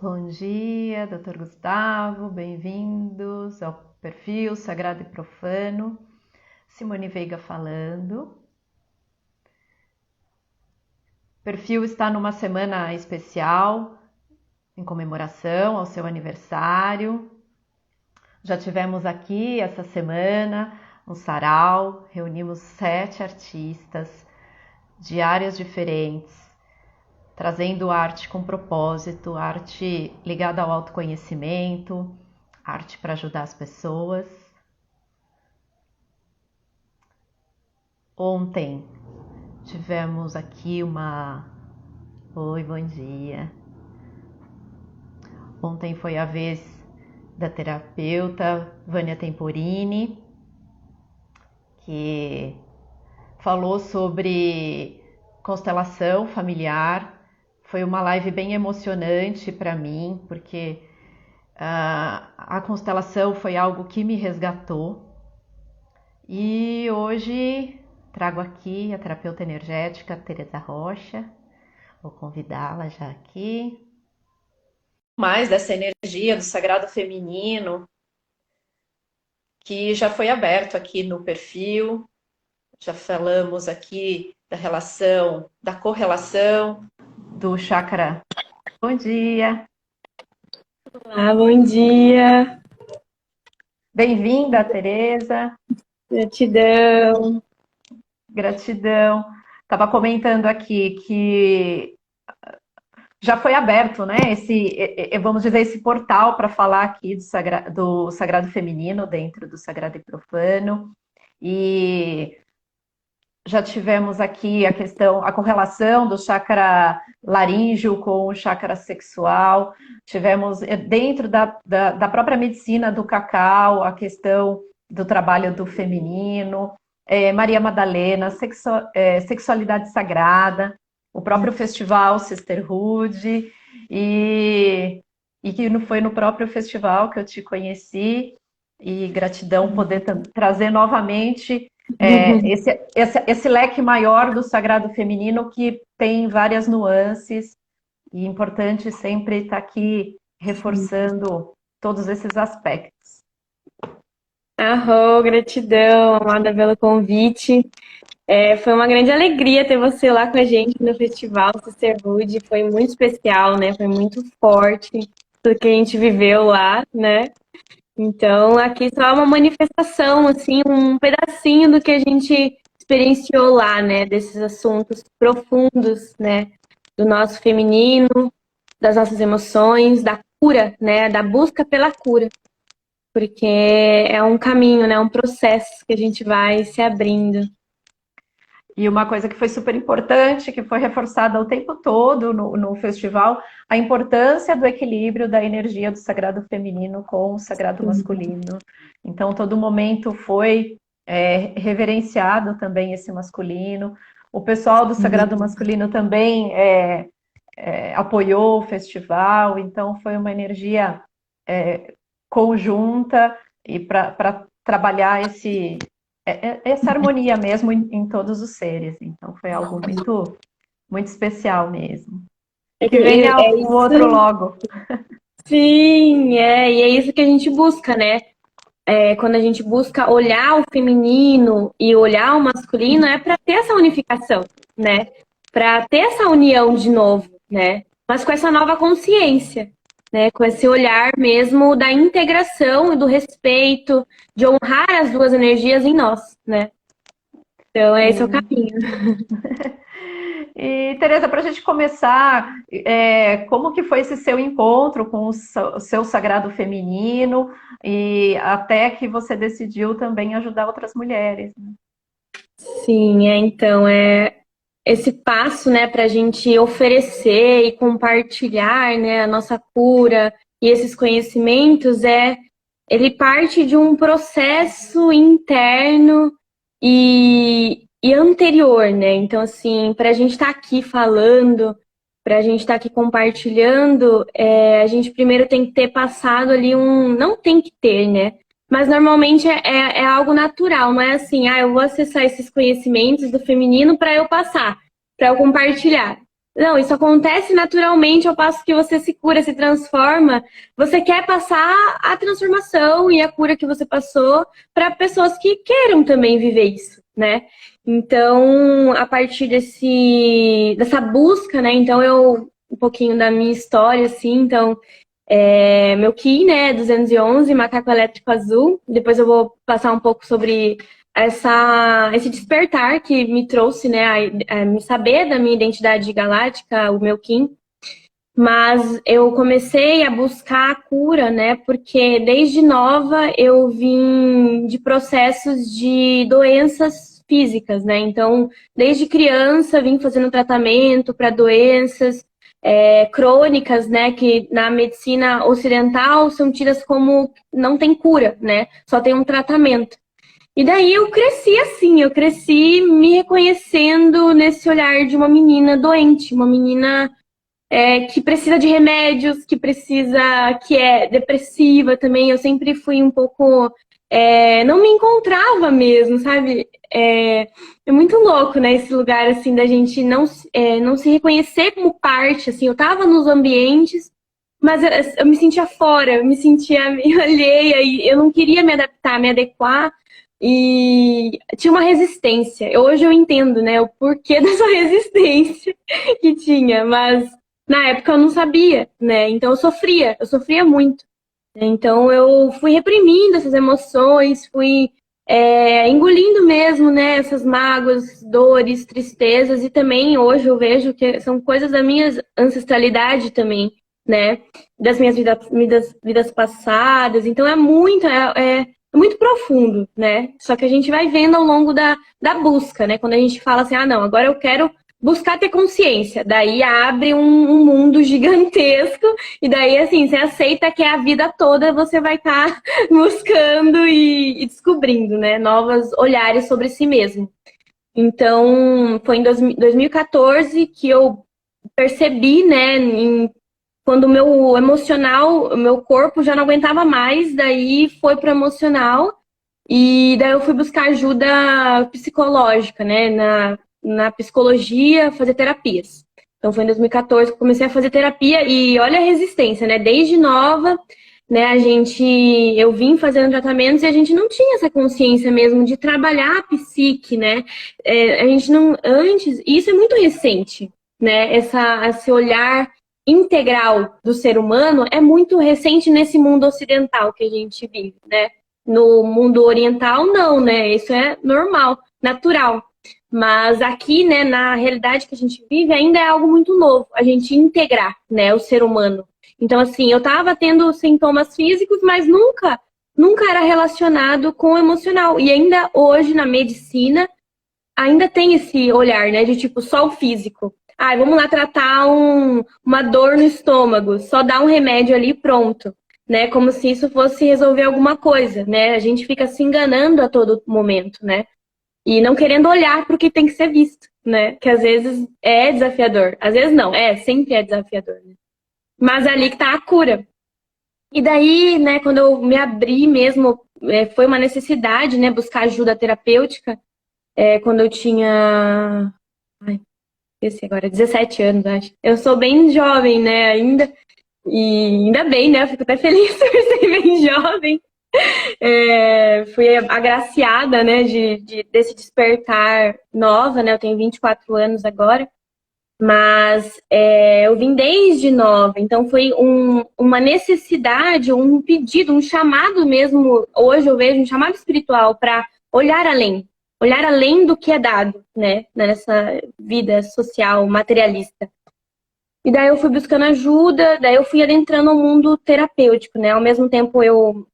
Bom dia, Dr. Gustavo, bem-vindos ao perfil Sagrado e Profano. Simone Veiga falando. O perfil está numa semana especial, em comemoração ao seu aniversário. Já tivemos aqui essa semana um sarau, reunimos 7 artistas de áreas diferentes, trazendo arte com propósito, arte ligada ao autoconhecimento, arte para ajudar as pessoas. Ontem tivemos aqui uma... Oi, bom dia. Ontem foi a vez da terapeuta Vânia Temporini, que falou sobre constelação familiar. Foi uma live bem emocionante para mim, porque a constelação foi algo que me resgatou. E hoje trago aqui a terapeuta energética Tereza Rocha. Vou convidá-la já aqui. Mais dessa energia do sagrado feminino, que já foi aberto aqui no perfil. Já falamos aqui da relação, da correlação do chakra. Bom dia. Olá, bom dia. Bem-vinda, Tereza. Gratidão. Gratidão. Estava comentando aqui que já foi aberto, né? Vamos dizer, esse portal para falar aqui do sagrado feminino dentro do sagrado e profano. E já tivemos aqui a questão, a correlação do chakra laríngeo com o chakra sexual. Tivemos dentro da própria medicina do cacau a questão do trabalho do feminino. Maria Madalena, sexualidade sagrada, o próprio festival Sisterhood, e que foi no próprio festival que eu te conheci, e gratidão poder trazer novamente esse leque maior do sagrado feminino, que tem várias nuances, e é importante sempre estar aqui reforçando todos esses aspectos. Gratidão, amada, pelo convite. Foi uma grande alegria ter você lá com a gente no Festival Sisterhood. Foi muito especial, né? Foi muito forte tudo que a gente viveu lá, né? Então, aqui só é uma manifestação, assim, um pedacinho do que a gente experienciou lá, né? Desses assuntos profundos, né? Do nosso feminino, das nossas emoções, da cura, né? Da busca pela cura. Porque é um caminho, né? Um processo que a gente vai se abrindo. E uma coisa que foi super importante, que foi reforçada o tempo todo no festival, a importância do equilíbrio da energia do sagrado feminino com o sagrado masculino. Então, todo momento foi reverenciado também esse masculino. O pessoal do sagrado masculino também apoiou o festival, então foi uma energia conjunta e para trabalhar essa harmonia mesmo em todos os seres. Então foi algo muito, muito especial mesmo. Que venha É o outro isso. logo. Sim, e é isso que a gente busca, né? Quando a gente busca olhar o feminino e olhar o masculino, é para ter essa unificação, né? Para ter essa união de novo, né? Mas com essa nova consciência, né? Com esse olhar mesmo da integração e do respeito, de honrar as duas energias em nós, né? Então, esse é o caminho. E, Tereza, para a gente começar, como que foi esse seu encontro com o seu sagrado feminino, e até que você decidiu também ajudar outras mulheres? Sim, então, esse passo, né, para a gente oferecer e compartilhar, né, a nossa cura e esses conhecimentos, ele parte de um processo interno e anterior, né? Então, assim, para a gente estar aqui falando, para a gente estar aqui compartilhando, a gente primeiro tem que ter passado ali não tem que ter, né? Mas normalmente é algo natural, não é assim, eu vou acessar esses conhecimentos do feminino para eu passar, para eu compartilhar. Não, isso acontece naturalmente ao passo que você se cura, se transforma. Você quer passar a transformação e a cura que você passou para pessoas que queiram também viver isso, né? Então, a partir dessa busca, né? Então, um pouquinho da minha história, assim, então, meu Ki, né, 211, macaco elétrico azul. Depois eu vou passar um pouco sobre esse despertar que me trouxe, né, a me saber da minha identidade galáctica, o meu Kim. Mas eu comecei a buscar a cura, né, porque desde nova eu vim de processos de doenças físicas, né, então desde criança vim fazendo tratamento para doenças crônicas, né, que na medicina ocidental são tidas como não tem cura, né, só tem um tratamento. E daí eu cresci assim, eu cresci me reconhecendo nesse olhar de uma menina doente, uma menina que precisa de remédios, que é depressiva também. Eu sempre fui um pouco, não me encontrava mesmo, sabe? É muito louco, né, esse lugar assim da gente não se reconhecer como parte, assim. Eu tava nos ambientes, mas eu me sentia fora, eu me sentia meio alheia e eu não queria me adaptar, me adequar. E tinha uma resistência. Hoje eu entendo, né, o porquê dessa resistência que tinha, mas na época eu não sabia, né? Então eu sofria muito. Então eu fui reprimindo essas emoções, fui engolindo mesmo, né, essas mágoas, dores, tristezas, e também hoje eu vejo que são coisas da minha ancestralidade também, né? Das minhas vidas passadas. Então é muito profundo, né? Só que a gente vai vendo ao longo da busca, né? Quando a gente fala assim, ah, não, agora eu quero buscar ter consciência. Daí abre um mundo gigantesco e daí, assim, você aceita que a vida toda você vai estar buscando e descobrindo, né? Novos olhares sobre si mesmo. Então, foi em 2014 que eu percebi, né, quando o meu emocional, o meu corpo já não aguentava mais, daí foi pro emocional e daí eu fui buscar ajuda psicológica, né, na psicologia, fazer terapias. Então foi em 2014 que eu comecei a fazer terapia e olha a resistência, né, desde nova, né, eu vim fazendo tratamentos e a gente não tinha essa consciência mesmo de trabalhar a psique, né, a gente não, antes, e isso é muito recente, né, esse olhar integral do ser humano é muito recente nesse mundo ocidental que a gente vive, né? No mundo oriental, não, né? Isso é normal, natural. Mas aqui, né, na realidade que a gente vive, ainda é algo muito novo, a gente integrar, né, o ser humano. Então, assim, eu tava tendo sintomas físicos, mas nunca era relacionado com o emocional. E ainda hoje, na medicina, ainda tem esse olhar, né, de tipo, só o físico. Ah, vamos lá tratar uma dor no estômago, só dá um remédio ali e pronto, né? Como se isso fosse resolver alguma coisa, né? A gente fica se enganando a todo momento, né? E não querendo olhar para o que tem que ser visto, né? Que às vezes é desafiador, às vezes não, sempre é desafiador, né? Mas é ali que tá a cura. E daí, né, quando eu me abri mesmo, foi uma necessidade, né, buscar ajuda terapêutica, quando eu tinha esse agora, 17 anos, acho. Eu sou bem jovem, né, ainda. E ainda bem, né? Eu fico até feliz por ser bem jovem. Fui agraciada, né, desse despertar nova, né? Eu tenho 24 anos agora. Mas eu vim desde nova. Então foi uma necessidade, um pedido, um chamado mesmo. Hoje eu vejo um chamado espiritual para olhar além do que é dado, né, nessa vida social materialista. E daí eu fui buscando ajuda, daí eu fui adentrando o mundo terapêutico, né? Ao mesmo tempo eu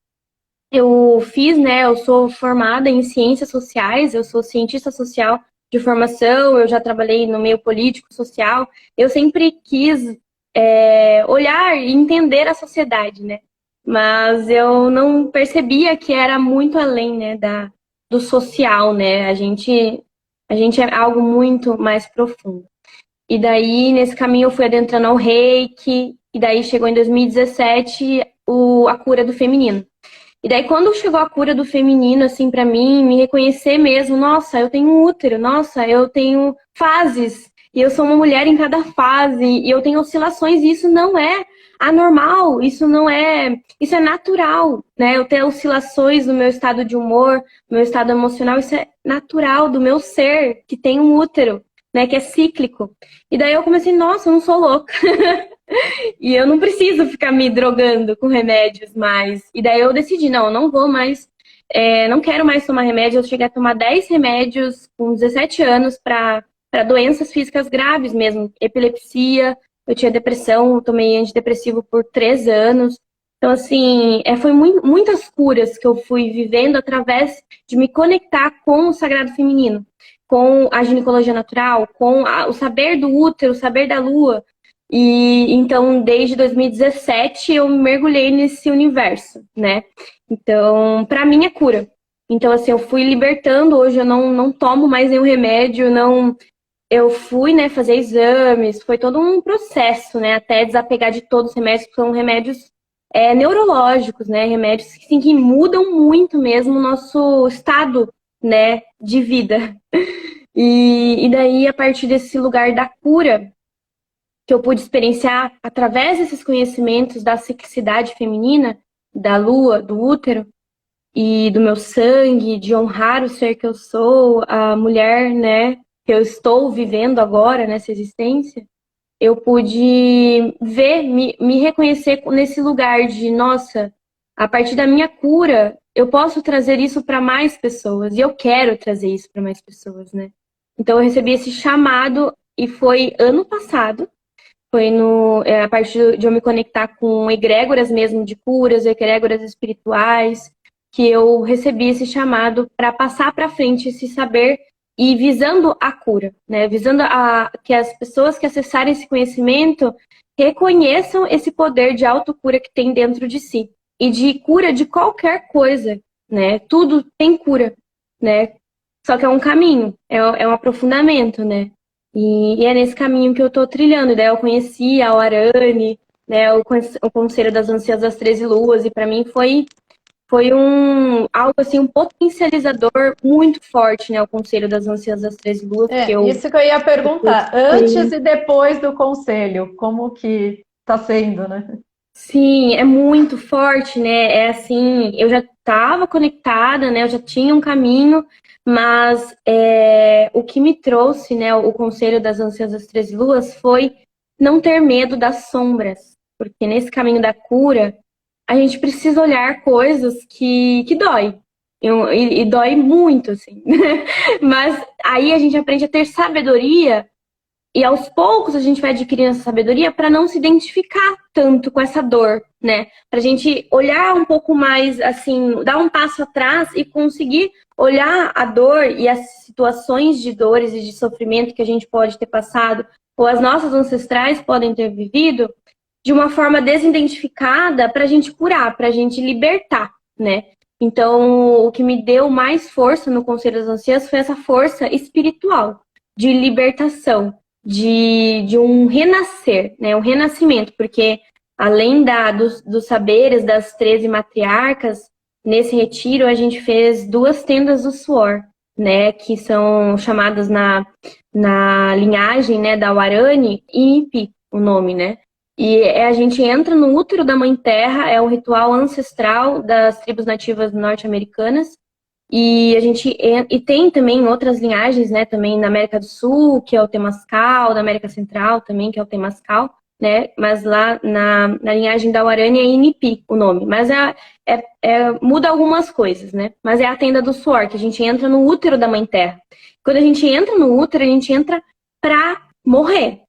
fiz, né, eu sou formada em ciências sociais, eu sou cientista social de formação, eu já trabalhei no meio político, social. Eu sempre quis olhar e entender a sociedade, né? Mas eu não percebia que era muito além, né, do social, né? A gente é algo muito mais profundo. E daí, nesse caminho, eu fui adentrando ao reiki, e daí chegou em 2017 a cura do feminino. E daí, quando chegou a cura do feminino, assim, pra mim, me reconhecer mesmo, nossa, eu tenho um útero, nossa, eu tenho fases, E eu sou uma mulher em cada fase, e eu tenho oscilações, e isso não é anormal, isso não é, isso é natural, né? Eu ter oscilações no meu estado de humor, no meu estado emocional, isso é natural do meu ser, que tem um útero, né, que é cíclico. E daí eu comecei, nossa, eu não sou louca. E eu não preciso ficar me drogando com remédios mais. E daí eu decidi, não, eu não vou mais, não quero mais tomar remédio. Eu cheguei a tomar 10 remédios com 17 anos para doenças físicas graves mesmo, epilepsia, eu tinha depressão, eu tomei antidepressivo por 3 anos. Então, assim, foi muitas curas que eu fui vivendo através de me conectar com o sagrado feminino, com a ginecologia natural, com o saber do útero, o saber da lua. E então, desde 2017, eu mergulhei nesse universo, né? Então, para mim é cura. Então, assim, eu fui libertando. Hoje eu não tomo mais nenhum remédio, não. Eu fui, né, fazer exames, foi todo um processo, né, até desapegar de todos os remédios, que são remédios neurológicos, né, remédios que, assim, que mudam muito mesmo o nosso estado, né, de vida. E daí, a partir desse lugar da cura, que eu pude experienciar através desses conhecimentos da ciclicidade feminina, da lua, do útero e do meu sangue, de honrar o ser que eu sou, a mulher, né, que eu estou vivendo agora nessa existência, eu pude ver, me reconhecer nesse lugar de, nossa, a partir da minha cura, eu posso trazer isso para mais pessoas, e eu quero trazer isso para mais pessoas, né? Então eu recebi esse chamado e foi ano passado. Foi a partir de eu me conectar com egrégoras mesmo de curas, egrégoras espirituais, que eu recebi esse chamado para passar para frente esse saber e visando a cura, né? Visando que as pessoas que acessarem esse conhecimento reconheçam esse poder de autocura que tem dentro de si. E de cura de qualquer coisa, né? Tudo tem cura, né? Só que é um caminho, é um aprofundamento, né? E é nesse caminho que eu tô trilhando. E daí eu conheci a Warani, né, o Conselho das Anciãs das 13 Luas, e para mim foi algo assim, um potencializador muito forte, né, o Conselho das Anciãs das 13 Luas, que Isso que eu ia perguntar, antes e depois do conselho, como que tá sendo, né? Sim, é muito forte, né? É assim, eu já estava conectada, né? Eu já tinha um caminho, mas o que me trouxe, né? O Conselho das Anciãs das 13 Luas foi não ter medo das sombras, porque nesse caminho da cura a gente precisa olhar coisas que dói. E dói muito, assim. Mas aí a gente aprende a ter sabedoria e aos poucos a gente vai adquirindo essa sabedoria para não se identificar tanto com essa dor, né? Para a gente olhar um pouco mais, assim, dar um passo atrás e conseguir olhar a dor e as situações de dores e de sofrimento que a gente pode ter passado, ou as nossas ancestrais podem ter vivido, de uma forma desidentificada para a gente curar, para a gente libertar, né? Então, o que me deu mais força no Conselho das Anciãs foi essa força espiritual, de libertação, de um renascer, né? Um renascimento, porque além dos saberes das 13 matriarcas, nesse retiro a gente fez 2 tendas do suor, né? Que são chamadas na linhagem, né, da Warani, Inipi, o nome, né? E a gente entra no útero da Mãe Terra, é um ritual ancestral das tribos nativas norte-americanas. E a gente tem também outras linhagens, né? Também na América do Sul, que é o Temascal, na América Central também, que é o Temascal, né? Mas lá na linhagem da Warani é Inipi o nome. Mas muda algumas coisas, né? Mas é a tenda do suor, que a gente entra no útero da Mãe Terra. Quando a gente entra no útero, a gente entra pra morrer.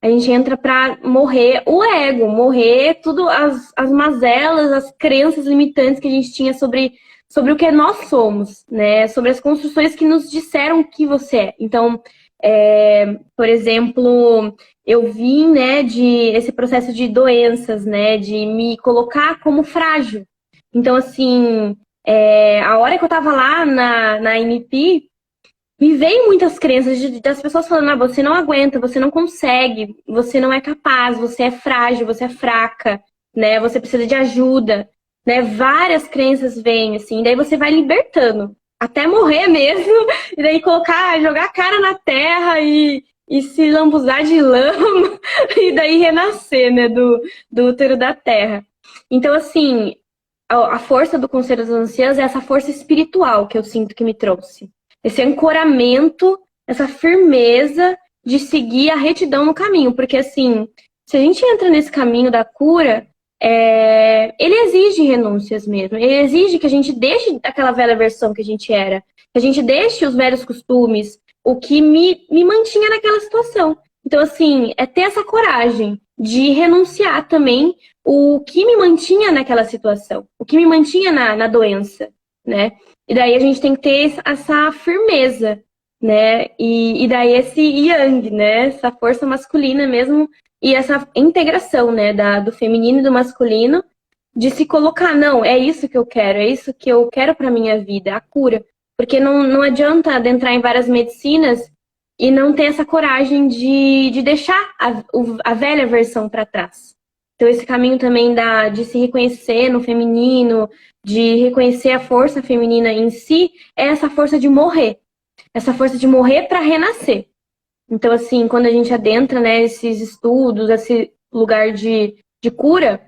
A gente entra para morrer o ego, morrer tudo as mazelas, as crenças limitantes que a gente tinha sobre o que nós somos, né? Sobre as construções que nos disseram que você é. Então, por exemplo, eu vim, né, esse processo de doenças, né, de me colocar como frágil. Então, assim, a hora que eu tava lá na NP, me veio muitas crenças das pessoas falando, você não aguenta, você não consegue, você não é capaz, você é frágil, você é fraca, né? Você precisa de ajuda, né? Várias crenças vêm, assim, daí você vai libertando, até morrer mesmo, e daí jogar a cara na terra e e se lambuzar de lama e daí renascer, né, do útero da terra. Então, assim, a força do Conselho das Anciãs é essa força espiritual que eu sinto que me trouxe. Esse ancoramento, essa firmeza de seguir a retidão no caminho. Porque, assim, se a gente entra nesse caminho da cura, ele exige renúncias mesmo. Ele exige que a gente deixe aquela velha versão que a gente era. Que a gente deixe os velhos costumes, o que me mantinha naquela situação. Então, assim, é ter essa coragem de renunciar também o que me mantinha naquela situação, o que me mantinha na doença, né? E daí a gente tem que ter essa firmeza, né? E daí esse yang, né? Essa força masculina mesmo e essa integração, né? Do feminino e do masculino, de se colocar, não, é isso que eu quero, é isso que eu quero para minha vida, a cura. Porque não adianta adentrar em várias medicinas e não ter essa coragem de deixar a velha versão para trás. Então, esse caminho também de se reconhecer no feminino, de reconhecer a força feminina em si, é essa força de morrer. Essa força de morrer para renascer. Então, assim, quando a gente adentra, né, esses estudos, esse lugar de cura,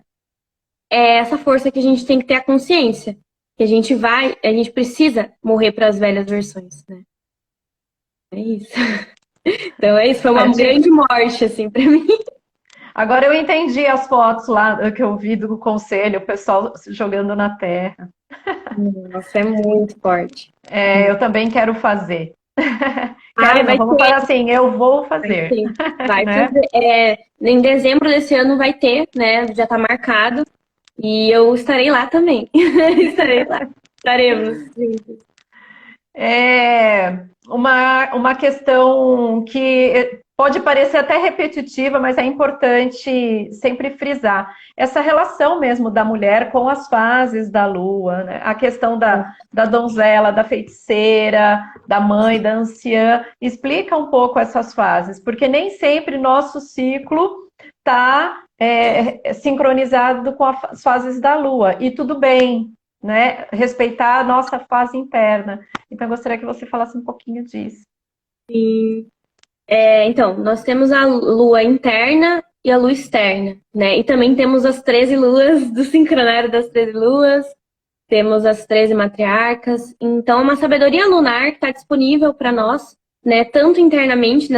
é essa força que a gente tem que ter a consciência. Que a gente precisa morrer para as velhas versões, né? É isso. Então é isso, foi uma grande morte, assim, para mim. Agora eu entendi as fotos lá que eu vi do conselho, o pessoal se jogando na terra. Nossa, é muito forte. Eu também quero fazer. Vamos falar assim, eu vou fazer. Vai né? fazer. Em dezembro desse ano vai ter, né? Já está marcado. E eu estarei lá também. Estarei lá. Estaremos juntos. Uma questão que pode parecer até repetitiva, mas é importante sempre frisar. Essa relação mesmo da mulher com as fases da lua, né? A questão da donzela, da feiticeira, da mãe, da anciã. Explica um pouco essas fases, porque nem sempre nosso ciclo está sincronizado com as fases da lua. E tudo bem, né? Respeitar a nossa fase interna. Então, eu gostaria que você falasse um pouquinho disso. Sim. Então, nós temos a lua interna e a lua externa, né? E também temos as 13 luas do sincronário das 13 luas, temos as 13 matriarcas. Então, é uma sabedoria lunar que está disponível para nós, né? Tanto internamente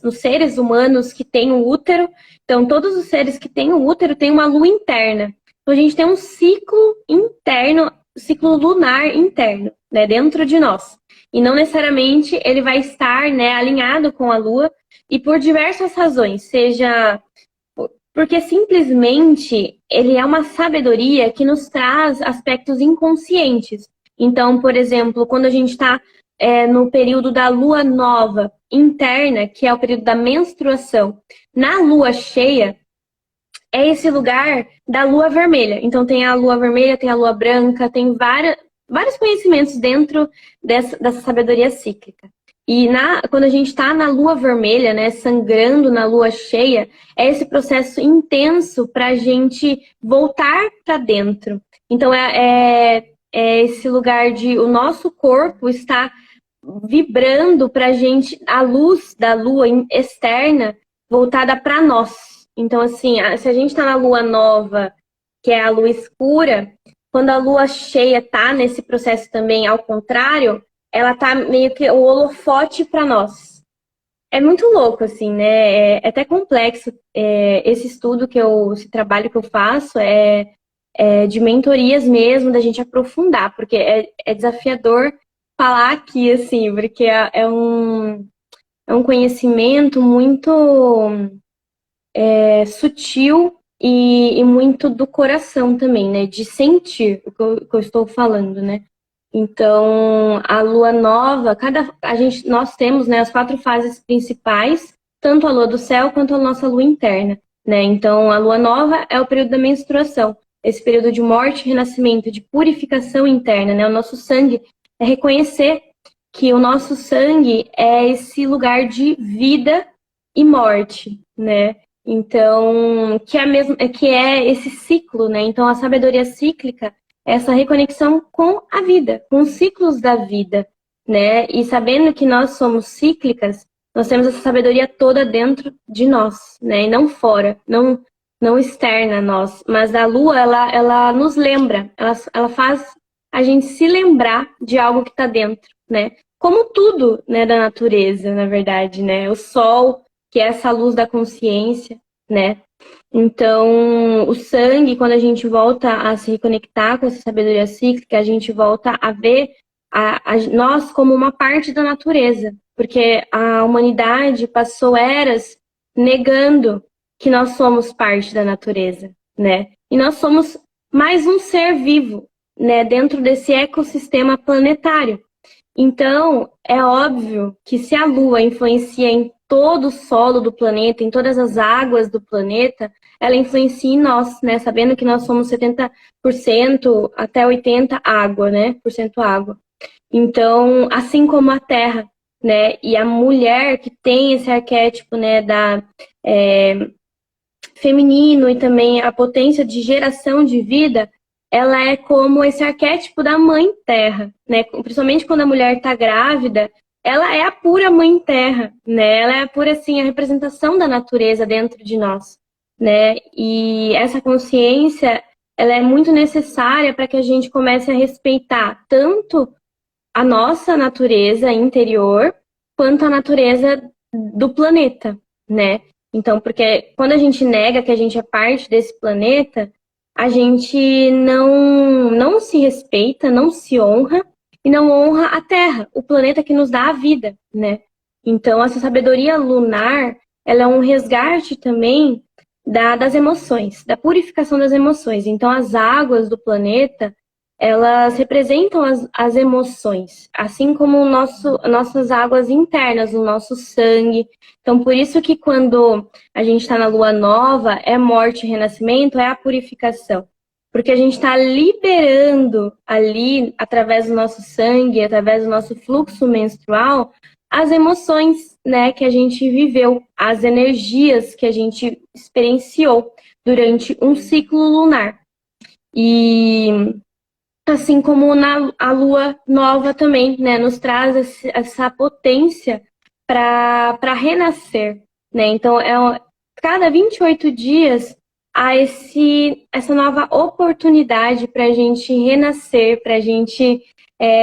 nos seres humanos que têm o útero. Então, todos os seres que têm o útero têm uma lua interna. Então, a gente tem um ciclo interno, ciclo lunar interno, né? Dentro de nós. E não necessariamente ele vai estar, né, alinhado com a Lua, e por diversas razões, seja porque simplesmente ele é uma sabedoria que nos traz aspectos inconscientes. Então, por exemplo, quando a gente está no período da Lua nova interna, que é o período da menstruação, na Lua cheia, é esse lugar da Lua vermelha. Então tem a Lua vermelha, tem a Lua branca, tem vários conhecimentos dentro dessa sabedoria cíclica. E quando a gente está na lua vermelha, né, sangrando na lua cheia, é esse processo intenso para a gente voltar para dentro. Então é esse lugar de o nosso corpo está vibrando para a gente, a luz da lua externa voltada para nós. Então, assim, se a gente está na lua nova, que é a lua escura, quando a lua cheia tá nesse processo também, ao contrário, ela tá meio que o holofote para nós. É muito louco, assim, né? É até complexo. Esse estudo esse trabalho que eu faço é de mentorias mesmo, da gente aprofundar, porque é desafiador falar aqui, assim, porque é um conhecimento muito sutil e muito do coração também, né? De sentir o que eu estou falando, né? Então, a lua nova, nós temos, né, as 4 fases principais, tanto a lua do céu quanto a nossa lua interna, né? Então, a lua nova é o período da menstruação, esse período de morte, renascimento, de purificação interna, né? O nosso sangue é reconhecer que o nosso sangue é esse lugar de vida e morte, né? Então, que é esse ciclo, né? Então, a sabedoria cíclica é essa reconexão com a vida, com os ciclos da vida, né? E sabendo que nós somos cíclicas, Nós temos essa sabedoria toda dentro de nós, né? E não fora, não externa a nós. Mas a lua, ela nos lembra, ela faz a gente se lembrar de algo que está dentro, né? Como tudo, né, da natureza, na verdade, né? O sol, que é essa luz da consciência, né? Então, o sangue, quando a gente volta a se reconectar com essa sabedoria cíclica, a gente volta a ver nós como uma parte da natureza, porque a humanidade passou eras negando que nós somos parte da natureza, né? E nós somos mais um ser vivo, né, dentro desse ecossistema planetário. Então, é óbvio que se a Lua influencia em todo o solo do planeta, em todas as águas do planeta, ela influencia em nós, né? Sabendo que nós somos 70% até 80% água, né? Por cento água. Então, assim como a Terra, né? E a mulher que tem esse arquétipo, né? Feminino e também a potência de geração de vida, ela é como esse arquétipo da mãe terra, né? Principalmente quando a mulher está grávida, ela é a pura mãe terra, né? Ela é a pura, assim, a representação da natureza dentro de nós, né? E essa consciência, ela é muito necessária para que a gente comece a respeitar tanto a nossa natureza interior, quanto a natureza do planeta, né? Então, porque quando a gente nega que a gente é parte desse planeta, a gente não se respeita, não se honra e não honra a Terra, o planeta que nos dá a vida, né? Então, essa sabedoria lunar, ela é um resgate também das emoções, da purificação das emoções. Então, as águas do planeta, elas representam as emoções, assim como nossas águas internas, o nosso sangue. Então, por isso que quando a gente está na lua nova, é morte e renascimento, é a purificação. Porque a gente está liberando ali, através do nosso sangue, através do nosso fluxo menstrual, as emoções, né, que a gente viveu, as energias que a gente experienciou durante um ciclo lunar. E assim como a lua nova também, né, nos traz essa potência para renascer, né? Então, cada 28 dias há essa nova oportunidade para a gente renascer, para a gente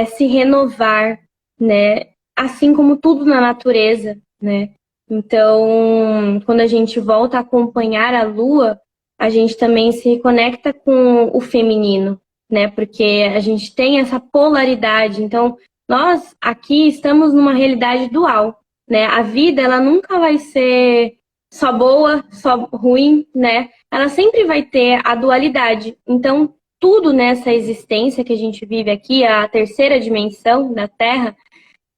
se renovar, né? Assim como tudo na natureza, né? Então, quando a gente volta a acompanhar a lua, a gente também se reconecta com o feminino, né? Porque a gente tem essa polaridade. Então, nós aqui estamos numa realidade dual, né? A vida, ela nunca vai ser só boa, só ruim, né? Ela sempre vai ter a dualidade. Então, tudo nessa existência que a gente vive aqui, a terceira dimensão da Terra,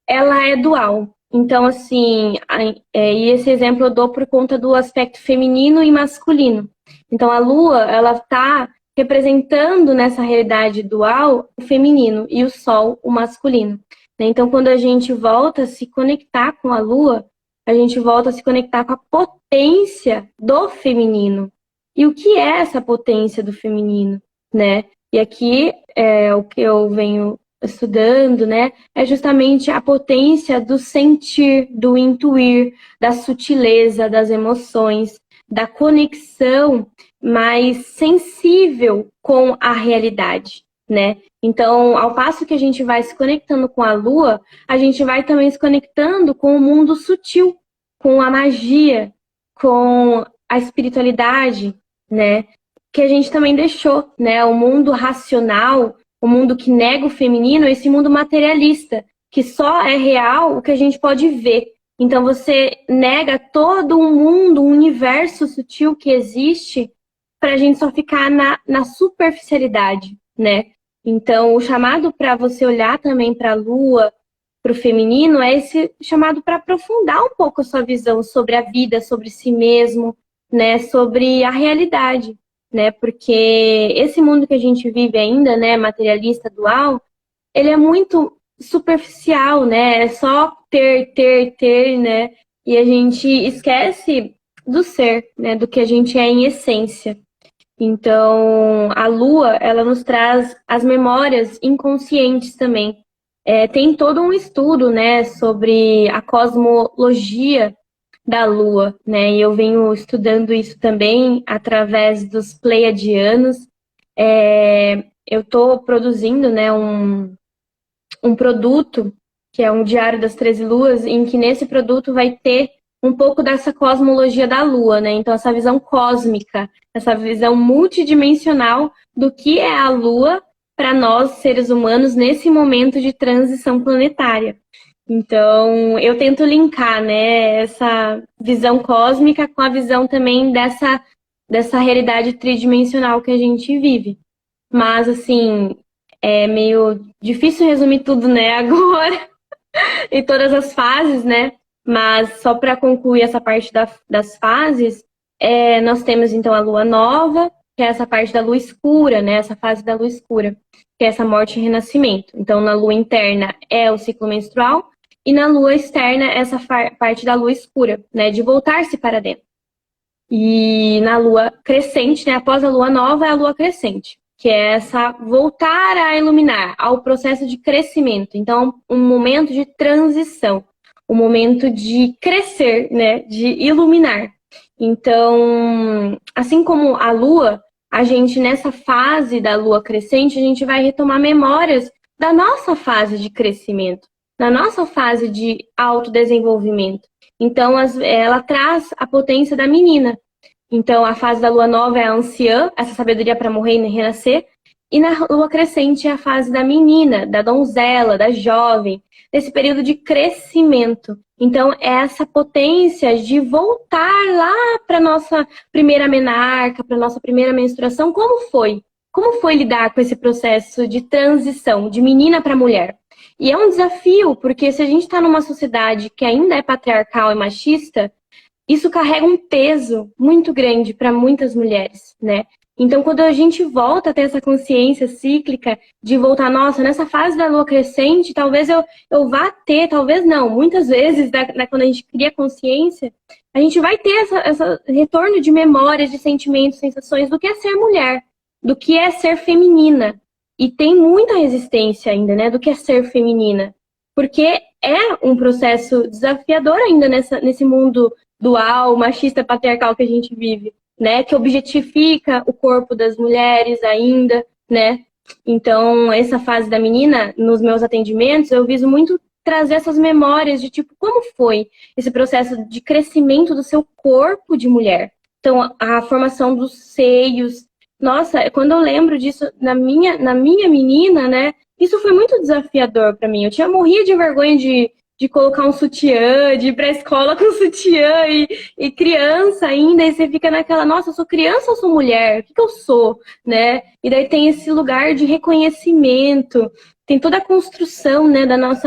ela é dual. Então, assim, e esse exemplo eu dou por conta do aspecto feminino e masculino. Então, a Lua, ela está representando nessa realidade dual o feminino e o Sol, o masculino. Então, quando a gente volta a se conectar com a Lua, a gente volta a se conectar com a potência do feminino. E o que é essa potência do feminino, né? E aqui é o que eu venho estudando, né? É justamente a potência do sentir, do intuir, da sutileza das emoções, da conexão mais sensível com a realidade, né? Então, ao passo que a gente vai se conectando com a Lua, a gente vai também se conectando com o mundo sutil, com a magia, com a espiritualidade, né? Que a gente também deixou, né? O mundo racional, o mundo que nega o feminino, esse mundo materialista, que só é real o que a gente pode ver. Então, você nega todo um mundo, um universo sutil que existe para a gente só ficar na superficialidade, né? Então, o chamado para você olhar também para a Lua, para o feminino, é esse chamado para aprofundar um pouco a sua visão sobre a vida, sobre si mesmo, né? Sobre a realidade, né? Porque esse mundo que a gente vive ainda, né? Materialista, dual, ele é muito superficial, né? É só ter, né? E a gente esquece do ser, né? Do que a gente é em essência. Então, a Lua, ela nos traz as memórias inconscientes também. tem todo um estudo, né, sobre a cosmologia da Lua, né? E eu venho estudando isso também através dos pleiadianos. Eu estou produzindo, né, um produto que é um Diário das 13 Luas, em que nesse produto vai ter um pouco dessa cosmologia da Lua, né? Então, essa visão cósmica, essa visão multidimensional do que é a Lua para nós, seres humanos, nesse momento de transição planetária. Então, eu tento linkar, né, essa visão cósmica com a visão também dessa realidade tridimensional que a gente vive. Mas, assim, é meio difícil resumir tudo, né, agora, em todas as fases, né? Mas só para concluir essa parte das fases, nós temos então a lua nova, que é essa parte da lua escura, né? Essa fase da lua escura, que é essa morte e renascimento. Então, na lua interna é o ciclo menstrual, e na lua externa, essa parte da lua escura, né? De voltar-se para dentro. E na lua crescente, né? Após a lua nova, é a lua crescente, que é essa voltar a iluminar, ao processo de crescimento. Então, um momento de transição, um momento de crescer, né? De iluminar. Então, assim como a lua, a gente nessa fase da lua crescente, a gente vai retomar memórias da nossa fase de crescimento, da nossa fase de autodesenvolvimento. Então, ela traz a potência da menina. Então, a fase da lua nova é a anciã, essa sabedoria para morrer e renascer. E na lua crescente é a fase da menina, da donzela, da jovem, desse período de crescimento. Então, é essa potência de voltar lá para a nossa primeira menarca, para a nossa primeira menstruação. Como foi? Como foi lidar com esse processo de transição, de menina para mulher? E é um desafio, porque se a gente está numa sociedade que ainda é patriarcal e machista, isso carrega um peso muito grande para muitas mulheres, né? Então, quando a gente volta a ter essa consciência cíclica de voltar, nossa, nessa fase da lua crescente, talvez eu vá ter, talvez não, muitas vezes, quando a gente cria consciência, a gente vai ter essa retorno de memórias, de sentimentos, sensações do que é ser mulher, do que é ser feminina. E tem muita resistência ainda, né, do que é ser feminina. Porque é um processo desafiador ainda nesse mundo dual, machista, patriarcal que a gente vive, né? Que objetifica o corpo das mulheres ainda, né? Então, essa fase da menina, nos meus atendimentos, eu viso muito trazer essas memórias de tipo, como foi esse processo de crescimento do seu corpo de mulher. Então, a formação dos seios. Nossa, quando eu lembro disso na minha menina, né? Isso foi muito desafiador para mim. Eu morria de vergonha de colocar um sutiã, de ir pra escola com sutiã e criança ainda, e você fica naquela, nossa, eu sou criança ou sou mulher? O que eu sou, né? E daí tem esse lugar de reconhecimento, tem toda a construção, né,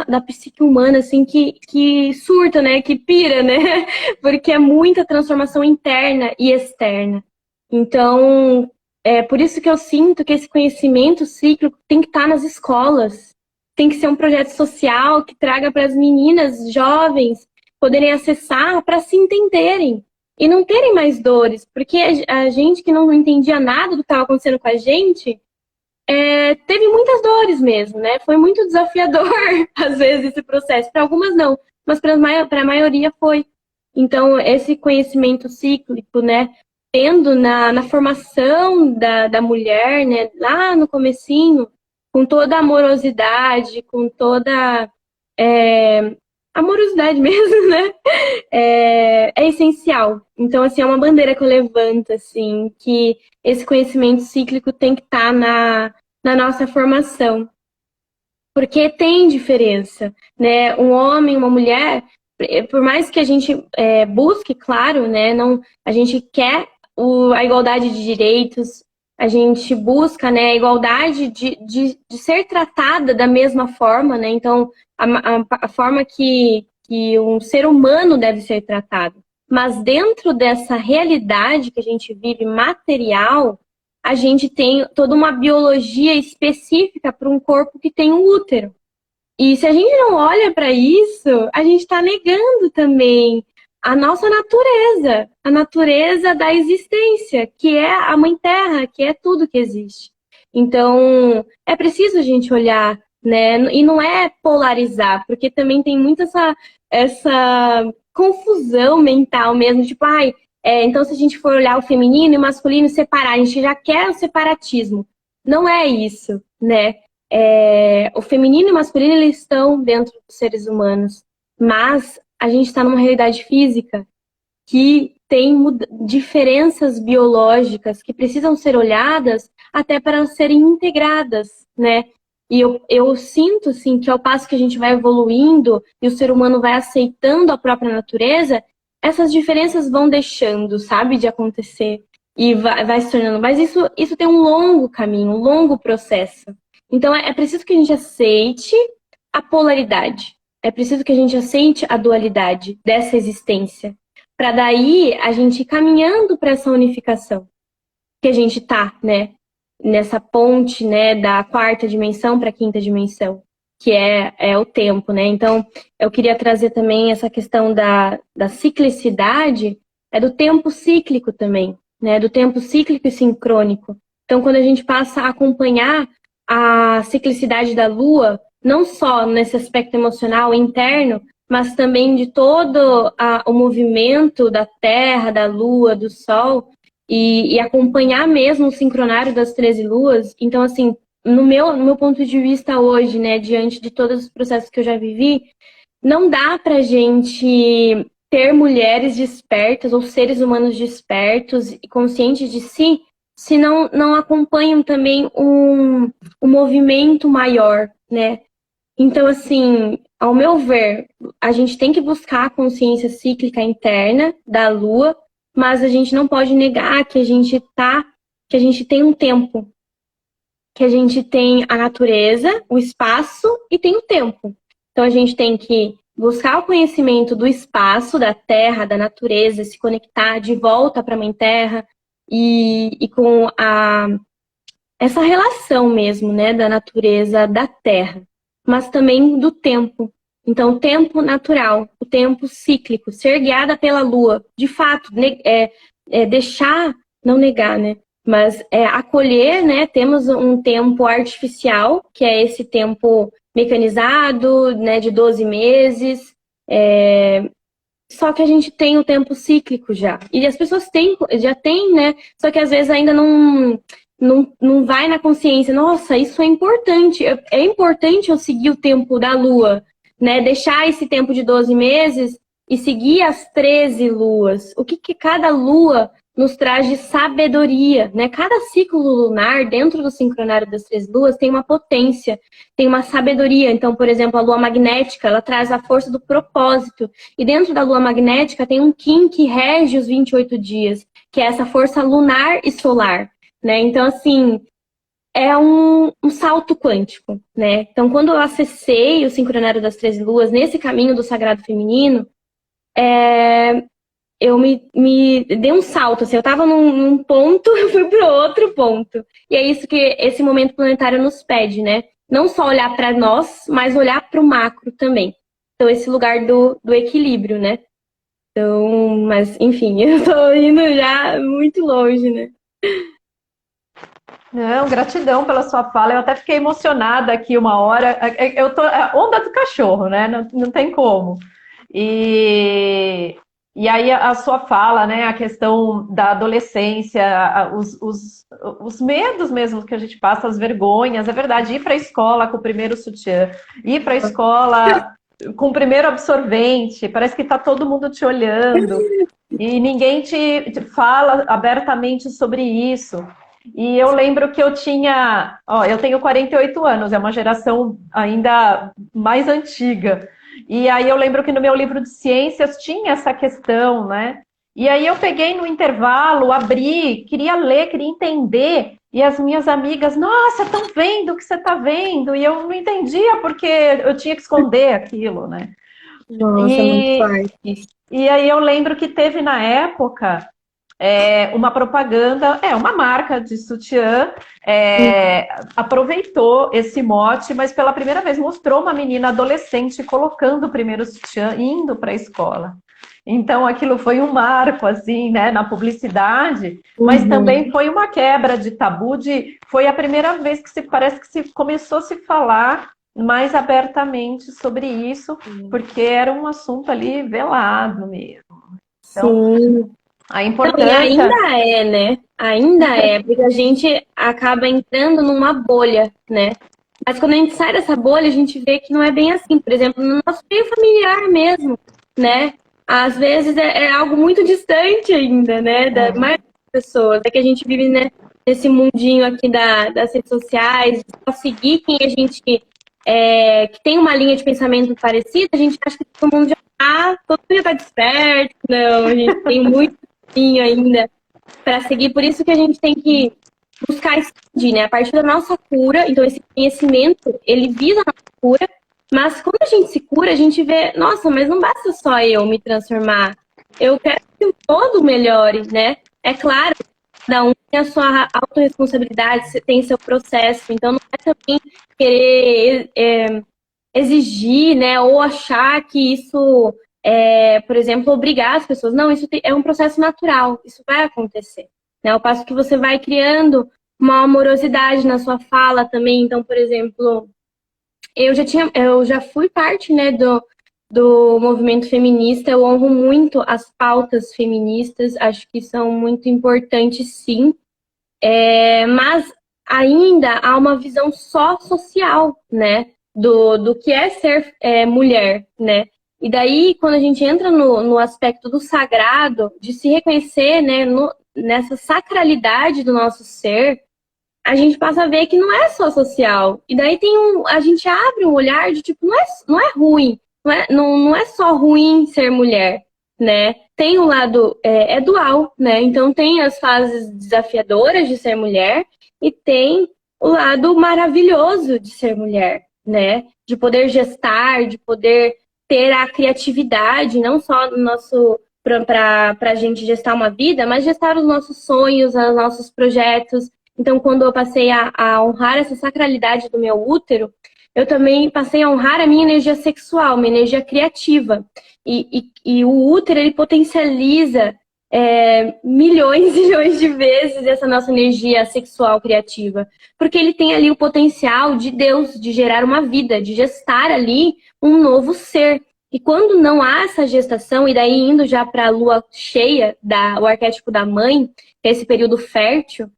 da psique humana, assim, que surta, né, que pira, né? Porque é muita transformação interna e externa. Então, é por isso que eu sinto que esse conhecimento cíclico tem que estar nas escolas. Tem que ser um projeto social que traga para as meninas jovens poderem acessar para se entenderem e não terem mais dores. Porque a gente que não entendia nada do que estava acontecendo com a gente, teve muitas dores mesmo, né? Foi muito desafiador, às vezes, esse processo. Para algumas não, mas para a maioria foi. Então, esse conhecimento cíclico, né? Tendo na formação da mulher, né? Lá no comecinho, com toda a amorosidade, com toda amorosidade mesmo, né? É essencial. Então, assim, é uma bandeira que eu levanto, assim, que esse conhecimento cíclico tem que estar na nossa formação. Porque tem diferença, né? Um homem, uma mulher, por mais que a gente busque, claro, né? Não, a gente quer a igualdade de direitos, a gente busca, né, a igualdade de ser tratada da mesma forma, né? Então, a forma que um ser humano deve ser tratado. Mas dentro dessa realidade que a gente vive material, a gente tem toda uma biologia específica para um corpo que tem um útero. E se a gente não olha para isso, a gente está negando também a nossa natureza, a natureza da existência, que é a Mãe Terra, que é tudo que existe. Então, é preciso a gente olhar né? E não é polarizar, porque também tem muito essa confusão mental mesmo, tipo, ai, então se a gente for olhar o feminino e o masculino e separar, a gente já quer o separatismo. Não é isso, né? O feminino e o masculino, eles estão dentro dos seres humanos, mas a gente está numa realidade física que tem diferenças biológicas que precisam ser olhadas até para serem integradas, né? E eu sinto, assim, que ao passo que a gente vai evoluindo e o ser humano vai aceitando a própria natureza, essas diferenças vão deixando, sabe, de acontecer e vai se tornando. Mas isso tem um longo caminho, um longo processo. Então é preciso que a gente aceite a polaridade. É preciso que a gente aceite a dualidade dessa existência, para daí a gente ir caminhando para essa unificação que a gente tá, né? Nessa ponte, né, da quarta dimensão para a quinta dimensão, que é o tempo, né? Então, eu queria trazer também essa questão da ciclicidade, do tempo cíclico também, né? Do tempo cíclico e sincrônico. Então, quando a gente passa a acompanhar a ciclicidade da Lua, não só nesse aspecto emocional interno, mas também de todo o movimento da Terra, da Lua, do Sol, e acompanhar mesmo o sincronário das 13 luas. Então, assim, no meu ponto de vista hoje, né, diante de todos os processos que eu já vivi, não dá pra gente ter mulheres despertas ou seres humanos despertos e conscientes de si, se não acompanham também um movimento maior, né? Então, assim, ao meu ver, a gente tem que buscar a consciência cíclica interna da Lua, mas a gente não pode negar que que a gente tem um tempo, que a gente tem a natureza, o espaço e tem o tempo. Então a gente tem que buscar o conhecimento do espaço, da Terra, da natureza, se conectar de volta para a Mãe Terra e com essa relação mesmo, né, da natureza, da Terra, mas também do tempo. Então, o tempo natural, o tempo cíclico, ser guiada pela Lua, de fato, deixar, não negar, né? Mas acolher, né? Temos um tempo artificial, que é esse tempo mecanizado, né? De 12 meses. Só que a gente tem o tempo cíclico já. E as pessoas já têm, né? Só que às vezes ainda não vai na consciência. Nossa, isso é importante. É importante eu seguir o tempo da Lua, né? Deixar esse tempo de 12 meses e seguir as 13 luas. O que cada lua nos traz de sabedoria, né? Cada ciclo lunar, dentro do sincronário das 13 luas, tem uma potência, tem uma sabedoria. Então, por exemplo, a lua magnética, ela traz a força do propósito. E dentro da lua magnética tem um Kim que rege os 28 dias, que é essa força lunar e solar, né? Então, assim, é um salto quântico, né? Então, quando eu acessei o sincronário das 13 luas, nesse caminho do sagrado feminino, eu me dei um salto, assim, eu tava num ponto, eu fui pro outro ponto. E é isso que esse momento planetário nos pede, né? Não só olhar para nós, mas olhar para o macro também. Então, esse lugar do equilíbrio, né? Então, mas, enfim, eu tô indo já muito longe, né? Não, gratidão pela sua fala. Eu até fiquei emocionada aqui uma hora. Eu tô onda do cachorro, né? Não tem como. E aí a sua fala, né? A questão da adolescência, os medos mesmo que a gente passa, as vergonhas. É verdade, ir para a escola com o primeiro sutiã, ir para a escola com o primeiro absorvente, parece que está todo mundo te olhando e ninguém te fala abertamente sobre isso. E eu lembro que eu tenho 48 anos, é uma geração ainda mais antiga. E aí eu lembro que no meu livro de ciências tinha essa questão, né? E aí eu peguei no intervalo, abri, queria ler, queria entender. E as minhas amigas, nossa, estão vendo o que você está vendo? E eu não entendia porque eu tinha que esconder aquilo, né? Nossa, é muito E, forte. e aí eu lembro que teve na época uma propaganda, uma marca de sutiã, aproveitou esse mote, mas pela primeira vez mostrou uma menina adolescente colocando o primeiro sutiã, indo para a escola. Então aquilo foi um marco, assim, né, na publicidade, mas também foi uma quebra de tabu, foi a primeira vez que parece que se começou a se falar mais abertamente sobre isso, porque era um assunto ali velado mesmo. Então, Sim. a Não, e importância. ainda é, né? Ainda é, porque a gente acaba entrando numa bolha, né? Mas quando a gente sai dessa bolha, a gente vê que não é bem assim. Por exemplo, no nosso meio familiar mesmo, né? Às vezes é algo muito distante ainda, né? Da maioria das pessoas. É que a gente vive, né, nesse mundinho aqui das redes sociais, de só seguir quem a gente que tem uma linha de pensamento parecida, a gente acha que todo mundo já tá desperto. Não, a gente tem muito caminho ainda para seguir. Por isso que a gente tem que buscar expandir, né? A partir da nossa cura, então esse conhecimento, ele visa a nossa cura, mas quando a gente se cura, a gente vê, nossa, mas não basta só eu me transformar. Eu quero que o todo melhore, né? É claro, cada um tem a sua autorresponsabilidade, tem seu processo, então não é também querer exigir, né, ou achar que isso por exemplo, obrigar as pessoas. Não, isso é um processo natural, isso vai acontecer. Né? Ao passo que você vai criando uma amorosidade na sua fala também. Então, por exemplo, eu já fui parte, né, do movimento feminista, eu honro muito as pautas feministas, acho que são muito importantes, sim. Mas ainda há uma visão só social, né, do que é ser mulher, né? E daí, quando a gente entra no aspecto do sagrado, de se reconhecer, né, nessa sacralidade do nosso ser, a gente passa a ver que não é só social. E daí a gente abre um olhar de tipo, não é ruim, não é só ruim ser mulher, né? Tem um lado, é dual, né? Então tem as fases desafiadoras de ser mulher e tem o lado maravilhoso de ser mulher, né? De poder gestar, de poder ter a criatividade, não só no nosso para a gente gestar uma vida, mas gestar os nossos sonhos, os nossos projetos. Então, quando eu passei a honrar essa sacralidade do meu útero, eu também passei a honrar a minha energia sexual, minha energia criativa. E o útero, ele potencializa milhões e milhões de vezes essa nossa energia sexual criativa. Porque ele tem ali o potencial de Deus, de gerar uma vida, de gestar ali um novo ser. E quando não há essa gestação, e daí indo já para a lua cheia, o arquétipo da mãe, que é esse período fértil,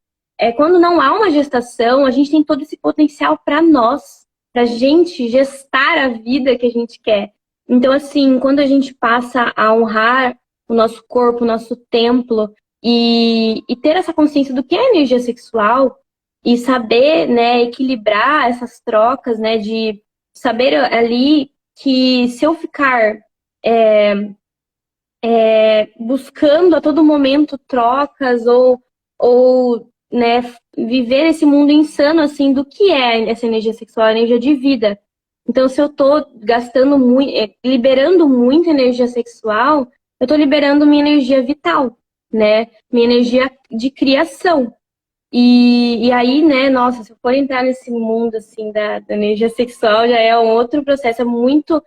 quando não há uma gestação, a gente tem todo esse potencial para nós, para a gente gestar a vida que a gente quer. Então, assim, quando a gente passa a honrar o nosso corpo, o nosso templo, e ter essa consciência do que é energia sexual, e saber, né, equilibrar essas trocas, né, de saber ali que se eu ficar buscando a todo momento trocas ou né, viver esse mundo insano assim do que é essa energia sexual, a energia de vida. Então, se eu tô gastando muito, liberando muita energia sexual, eu tô liberando minha energia vital, né? Minha energia de criação. E aí, né, nossa, se eu for entrar nesse mundo, assim, da energia sexual, já é um outro processo, é muito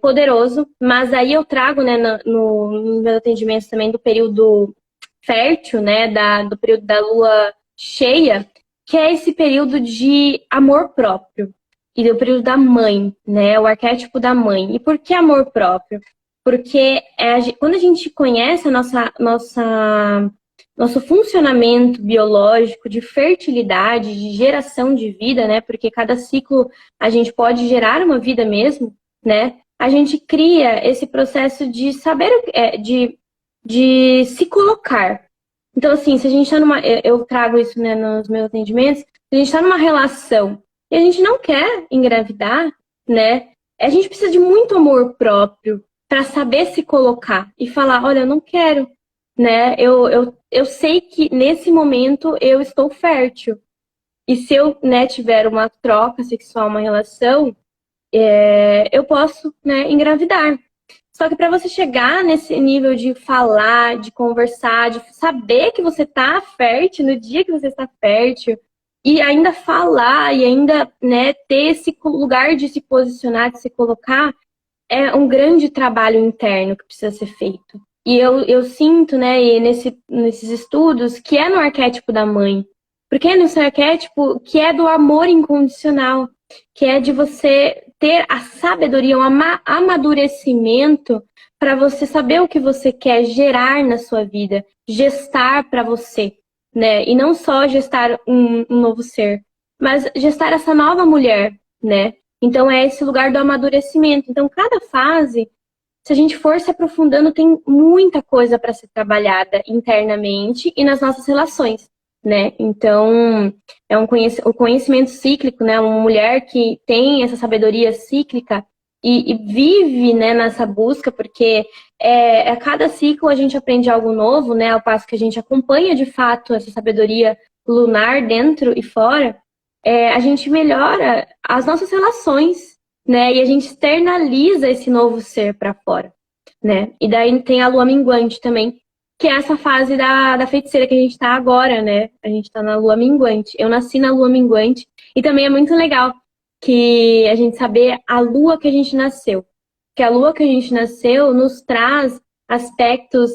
poderoso, mas aí eu trago, né, no meu atendimento também do período fértil, né, do período da lua cheia, que é esse período de amor próprio, e do período da mãe, né, o arquétipo da mãe. E por que amor próprio? Porque quando a gente conhece a nosso funcionamento biológico de fertilidade, de geração de vida, né? Porque cada ciclo a gente pode gerar uma vida mesmo, né? A gente cria esse processo de saber, de se colocar. Então, assim, se a gente está eu trago isso, né, nos meus atendimentos, se a gente está numa relação e a gente não quer engravidar, né? A gente precisa de muito amor próprio para saber se colocar e falar, olha, eu não quero, né? Eu sei que nesse momento eu estou fértil. E se eu, né, tiver uma troca sexual, uma relação, eu posso, né, engravidar. Só que para você chegar nesse nível de falar, de conversar, de saber que você está fértil no dia que você está fértil, e ainda falar, e ainda, né, ter esse lugar de se posicionar, de se colocar, é um grande trabalho interno que precisa ser feito. E eu sinto, né, e nesses estudos, que é no arquétipo da mãe. Porque é nesse arquétipo que é do amor incondicional. que é de você ter a sabedoria, amadurecimento para você saber o que você quer gerar na sua vida, gestar para você, né? E não só gestar um novo ser, mas gestar essa nova mulher, né? Então é esse lugar do amadurecimento. Então cada fase, se a gente for se aprofundando, tem muita coisa para ser trabalhada internamente e nas nossas relações, né? Então, o conhecimento cíclico, né? Uma mulher que tem essa sabedoria cíclica e vive, né, nessa busca, porque a cada ciclo a gente aprende algo novo, né? Ao passo que a gente acompanha de fato essa sabedoria lunar dentro e fora, a gente melhora as nossas relações, né? E a gente externaliza esse novo ser para fora, né? E daí tem a lua minguante também, que é essa fase da feiticeira que a gente está agora, né? A gente está na lua minguante. Eu nasci na lua minguante e também é muito legal que a gente saber a lua que a gente nasceu. Que a lua que a gente nasceu nos traz aspectos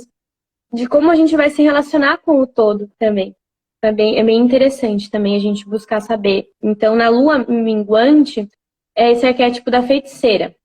de como a gente vai se relacionar com o todo também. É bem interessante também a gente buscar saber. Então, na lua minguante, é esse arquétipo da feiticeira.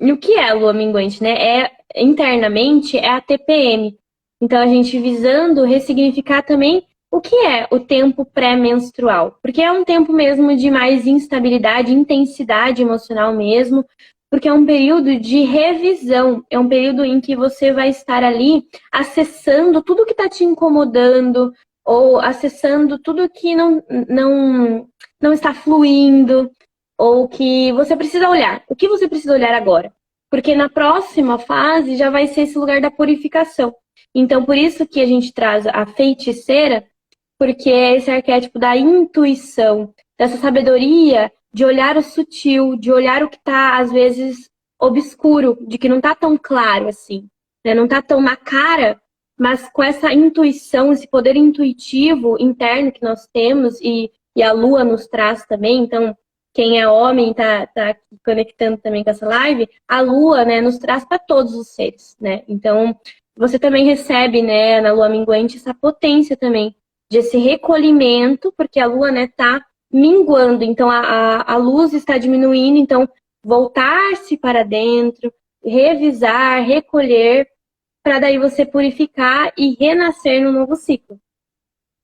E o que é a lua minguante, né? Internamente, é a TPM. Então, a gente visando ressignificar também o que é o tempo pré-menstrual. Porque é um tempo mesmo de mais instabilidade, intensidade emocional mesmo, porque é um período de revisão. É um período em que você vai estar ali acessando tudo que está te incomodando, ou acessando tudo que não está fluindo, ou que você precisa olhar. O que você precisa olhar agora? Porque na próxima fase já vai ser esse lugar da purificação. Então, por isso que a gente traz a feiticeira, porque é esse arquétipo da intuição, dessa sabedoria de olhar o sutil, de olhar o que está, às vezes, obscuro, de que não está tão claro assim, né? Não está tão na cara, mas com essa intuição, esse poder intuitivo interno que nós temos, e a lua nos traz também. Então, quem é homem tá conectando também com essa live, a lua, né, nos traz para todos os seres, né? Então, você também recebe, né, na lua minguante, essa potência também de esse recolhimento, porque a lua, né, tá minguando, então a luz está diminuindo, então voltar-se para dentro, revisar, recolher, para daí você purificar e renascer no novo ciclo.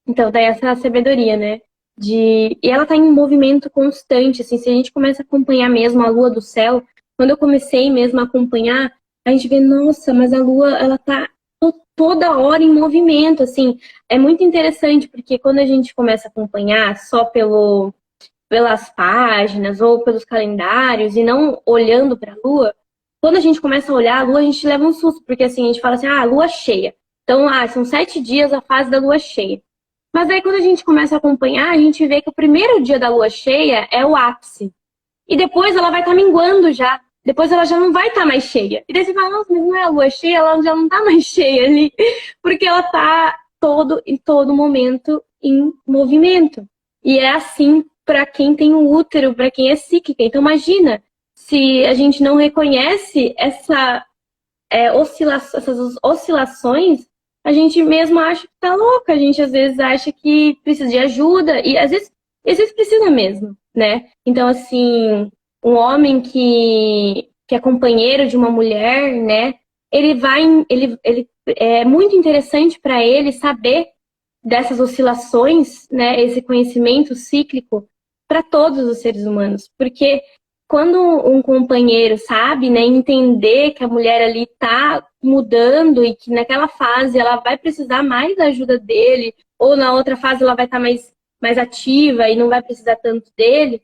Então, daí essa sabedoria, né? E ela tá em movimento constante, assim, se a gente começa a acompanhar mesmo a lua do céu, quando eu comecei mesmo a acompanhar, a gente vê, nossa, mas a lua, ela tá toda hora em movimento, assim. É muito interessante, porque quando a gente começa a acompanhar só pelas páginas ou pelos calendários e não olhando para a lua, quando a gente começa a olhar a lua, a gente leva um susto, porque assim, a gente fala assim, lua cheia. Então, são 7 dias a fase da lua cheia. Mas aí quando a gente começa a acompanhar, a gente vê que o primeiro dia da lua cheia é o ápice. E depois ela vai estar minguando já. Depois ela já não vai estar mais cheia. E daí você fala, nossa, mas não é a lua cheia, ela já não está mais cheia ali. Porque ela está em todo momento em movimento. E é assim para quem tem o útero, para quem é cíclica. Então imagina, se a gente não reconhece essas oscilações, a gente mesmo acha que tá louca, a gente às vezes acha que precisa de ajuda, e às vezes precisa mesmo, né? Então, assim, um homem que é companheiro de uma mulher, né? Ele é muito interessante para ele saber dessas oscilações, né? Esse conhecimento cíclico para todos os seres humanos, porque quando um companheiro sabe, né, entender que a mulher ali tá mudando e que naquela fase ela vai precisar mais da ajuda dele, ou na outra fase ela vai estar mais ativa e não vai precisar tanto dele,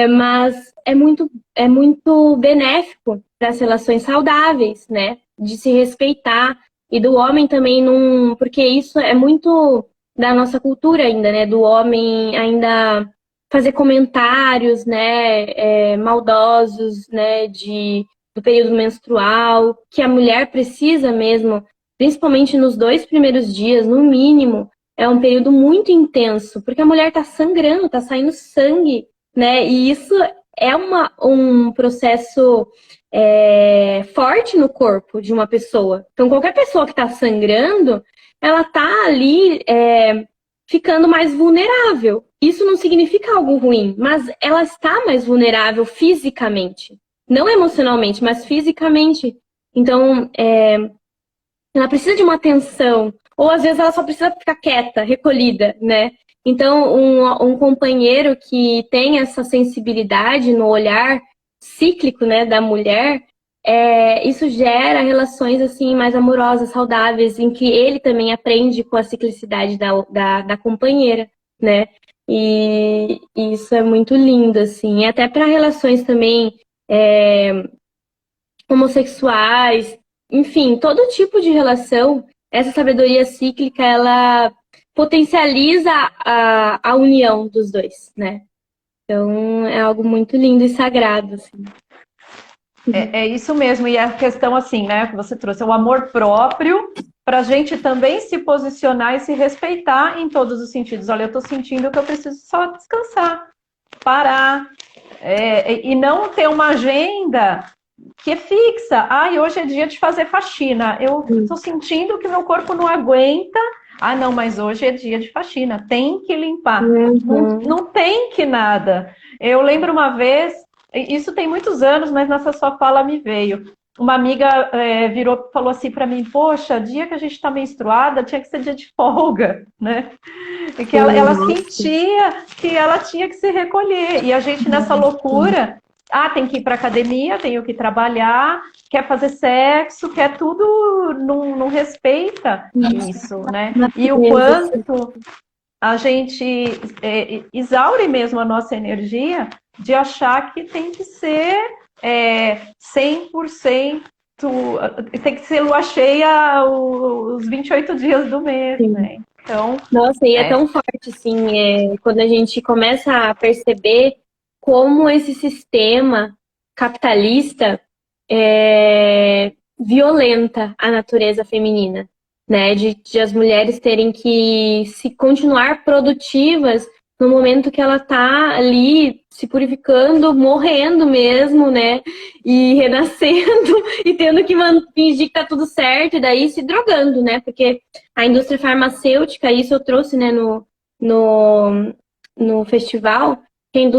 mas é muito benéfico para as relações saudáveis, né, de se respeitar, e do homem também não, porque isso é muito da nossa cultura ainda, né, do homem ainda fazer comentários, né, maldosos, né, do período menstrual, que a mulher precisa mesmo, principalmente nos 2 primeiros dias, no mínimo, é um período muito intenso, porque a mulher está sangrando, está saindo sangue, né, e isso é um processo forte no corpo de uma pessoa. Então, qualquer pessoa que está sangrando, ela está ali ficando mais vulnerável. Isso não significa algo ruim, mas ela está mais vulnerável fisicamente. Não emocionalmente, mas fisicamente. Então, ela precisa de uma atenção, ou às vezes ela só precisa ficar quieta, recolhida, né? Então, um companheiro que tem essa sensibilidade no olhar cíclico, né, da mulher, isso gera relações assim mais amorosas, saudáveis, em que ele também aprende com a ciclicidade da companheira, né? E isso é muito lindo, assim. E até para relações também homossexuais, enfim, todo tipo de relação, essa sabedoria cíclica, ela potencializa a união dos dois, né? Então, é algo muito lindo e sagrado, assim. É isso mesmo, e a questão assim, né, que você trouxe, é o amor próprio, para a gente também se posicionar e se respeitar em todos os sentidos. Olha, eu estou sentindo que eu preciso só descansar, parar, e não ter uma agenda que é fixa. Ai, hoje é dia de fazer faxina. Eu estou sentindo que meu corpo não aguenta. Ah, não, mas hoje é dia de faxina, tem que limpar. Não tem que nada. Eu lembro uma vez, isso tem muitos anos, mas nessa sua fala me veio. Uma amiga virou e falou assim para mim: poxa, dia que a gente está menstruada tinha que ser dia de folga, né? E que ela sentia que ela tinha que se recolher. E a gente nessa loucura, tem que ir para academia, tenho que trabalhar, quer fazer sexo, quer tudo, não respeita isso, né? E o quanto a gente exaure mesmo a nossa energia de achar que tem que ser 100%, tem que ser lua cheia os 28 dias do mês, né? Então, nossa, e é tão forte, assim, quando a gente começa a perceber como esse sistema capitalista violenta a natureza feminina, né? De as mulheres terem que se continuar produtivas no momento que ela está ali se purificando, morrendo mesmo, né? E renascendo e tendo que fingir que tá tudo certo e daí se drogando, né? Porque a indústria farmacêutica, isso eu trouxe, né, no festival, que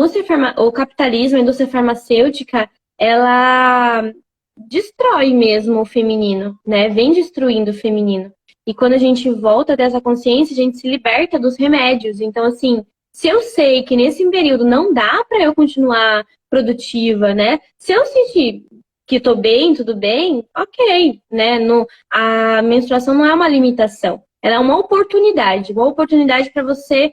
o capitalismo, a indústria farmacêutica, ela destrói mesmo o feminino, né? Vem destruindo o feminino. E quando a gente volta dessa consciência, a gente se liberta dos remédios. Então, assim, se eu sei que nesse período não dá para eu continuar produtiva, né? Se eu sentir que tô bem, tudo bem, ok, né? A menstruação não é uma limitação, ela é uma oportunidade para você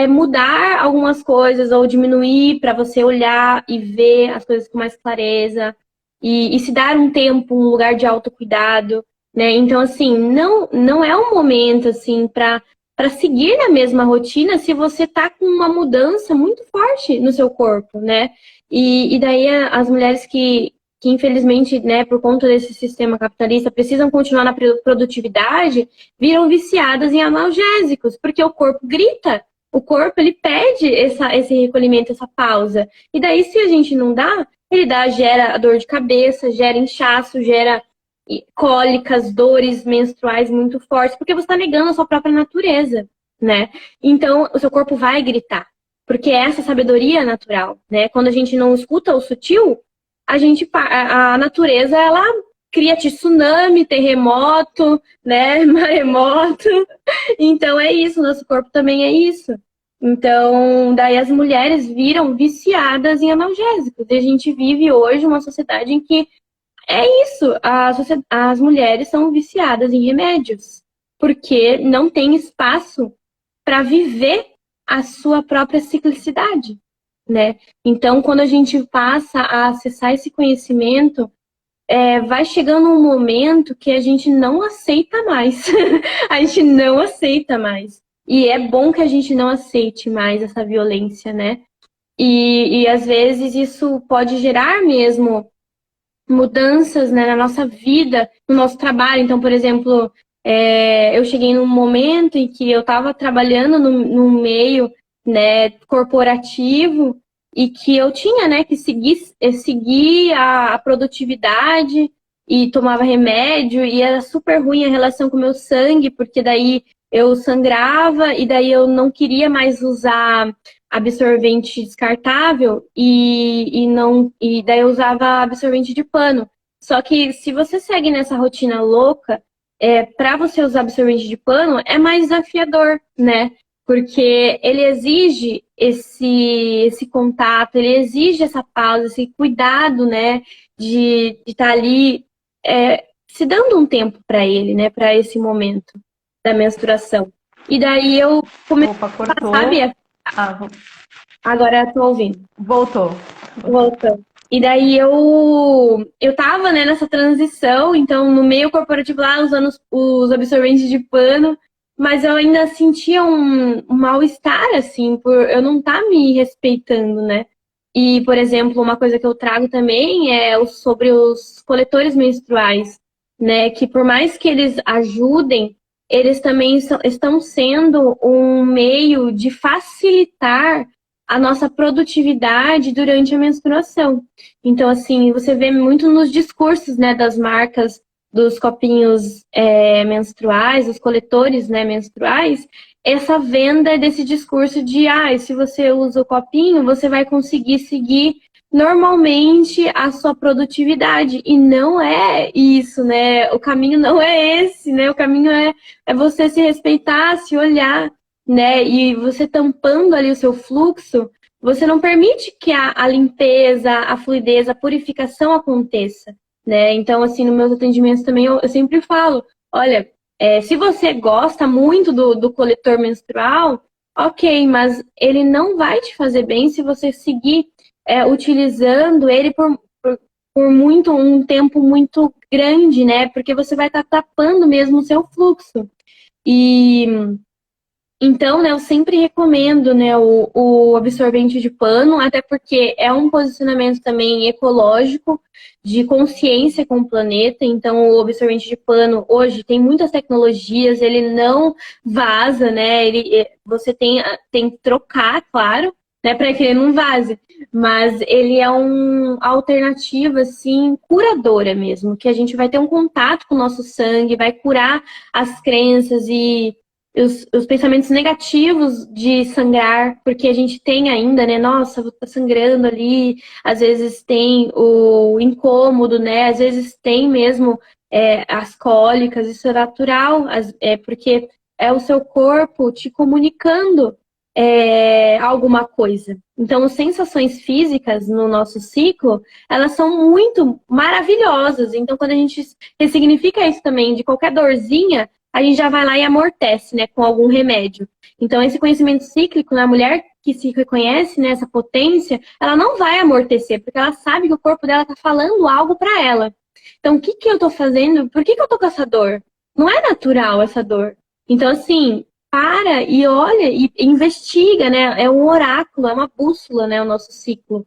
mudar algumas coisas ou diminuir, para você olhar e ver as coisas com mais clareza e se dar um tempo, um lugar de autocuidado, né? Então, assim, não é um momento, assim, para seguir na mesma rotina se você tá com uma mudança muito forte no seu corpo, né? E daí as mulheres que infelizmente, né, por conta desse sistema capitalista, precisam continuar na produtividade, viram viciadas em analgésicos, porque o corpo grita, o corpo ele pede esse recolhimento, essa pausa. E daí, se a gente não dá, gera dor de cabeça, gera inchaço, gera cólicas, dores menstruais muito fortes, porque você está negando a sua própria natureza, né? Então, o seu corpo vai gritar, porque é essa sabedoria natural, né? Quando a gente não escuta o sutil, a natureza, ela cria tsunami, terremoto, né? Maremoto. Então, é isso, nosso corpo também é isso. Então, daí as mulheres viram viciadas em analgésicos. E a gente vive hoje uma sociedade em que é isso, as mulheres são viciadas em remédios, porque não tem espaço para viver a sua própria ciclicidade, né? Então, quando a gente passa a acessar esse conhecimento, vai chegando um momento que a gente não aceita mais. A gente não aceita mais. E é bom que a gente não aceite mais essa violência, né? E às vezes isso pode gerar mesmo mudanças, né, na nossa vida, no nosso trabalho. Então, por exemplo, eu cheguei num momento em que eu estava trabalhando num meio, né, corporativo e que eu tinha, né, que seguir a produtividade e tomava remédio e era super ruim a relação com o meu sangue, porque daí eu sangrava e daí eu não queria mais usar absorvente descartável e daí eu usava absorvente de pano. Só que se você segue nessa rotina louca, para você usar absorvente de pano é mais desafiador, né? Porque ele exige esse contato, ele exige essa pausa, esse cuidado, né? De estar ali se dando um tempo para ele, né? Para esse momento da menstruação. E daí eu comecei Opa, a, cortou. sabe? Agora eu tô ouvindo. Voltou. Voltando. E daí eu tava, né, nessa transição, então no meio corporativo lá, usando os absorventes de pano, mas eu ainda sentia um mal-estar, assim, por eu não estar me respeitando, né? E, por exemplo, uma coisa que eu trago também é sobre os coletores menstruais, né? Que por mais que eles ajudem, eles também estão sendo um meio de facilitar a nossa produtividade durante a menstruação. Então, assim, você vê muito nos discursos, né, das marcas dos copinhos menstruais, os coletores, né, menstruais, essa venda desse discurso de, se você usa o copinho, você vai conseguir seguir normalmente a sua produtividade. E não é isso, né? O caminho não é esse, né? O caminho é você se respeitar, se olhar, né? E você tampando ali o seu fluxo, você não permite que a limpeza, a fluidez, a purificação aconteça, né? Então, assim, no meus atendimentos também eu sempre falo, olha, se você gosta muito do coletor menstrual, ok, mas ele não vai te fazer bem se você seguir utilizando ele por um tempo muito grande, né? Porque você vai estar tapando mesmo o seu fluxo. E então, né, eu sempre recomendo, né, o absorvente de pano, até porque é um posicionamento também ecológico, de consciência com o planeta. Então, o absorvente de pano hoje tem muitas tecnologias, ele não vaza, né? Você tem que trocar, claro, né, para que ele não vaze. Mas ele é uma alternativa, assim, curadora mesmo, que a gente vai ter um contato com o nosso sangue, vai curar as crenças e os pensamentos negativos de sangrar, porque a gente tem ainda, né? Nossa, vou estar sangrando ali. Às vezes tem o incômodo, né? Às vezes tem mesmo as cólicas, isso é natural, porque é o seu corpo te comunicando alguma coisa. Então, as sensações físicas no nosso ciclo, elas são muito maravilhosas. Então, quando a gente ressignifica isso também de qualquer dorzinha, a gente já vai lá e amortece, né, com algum remédio. Então, esse conhecimento cíclico na mulher que se reconhece nessa potência, ela não vai amortecer, porque ela sabe que o corpo dela está falando algo para ela. Então, o que eu estou fazendo? Por que eu estou com essa dor? Não é natural essa dor. Então, assim, para e olha e investiga, né? É um oráculo, é uma bússola, né, o nosso ciclo.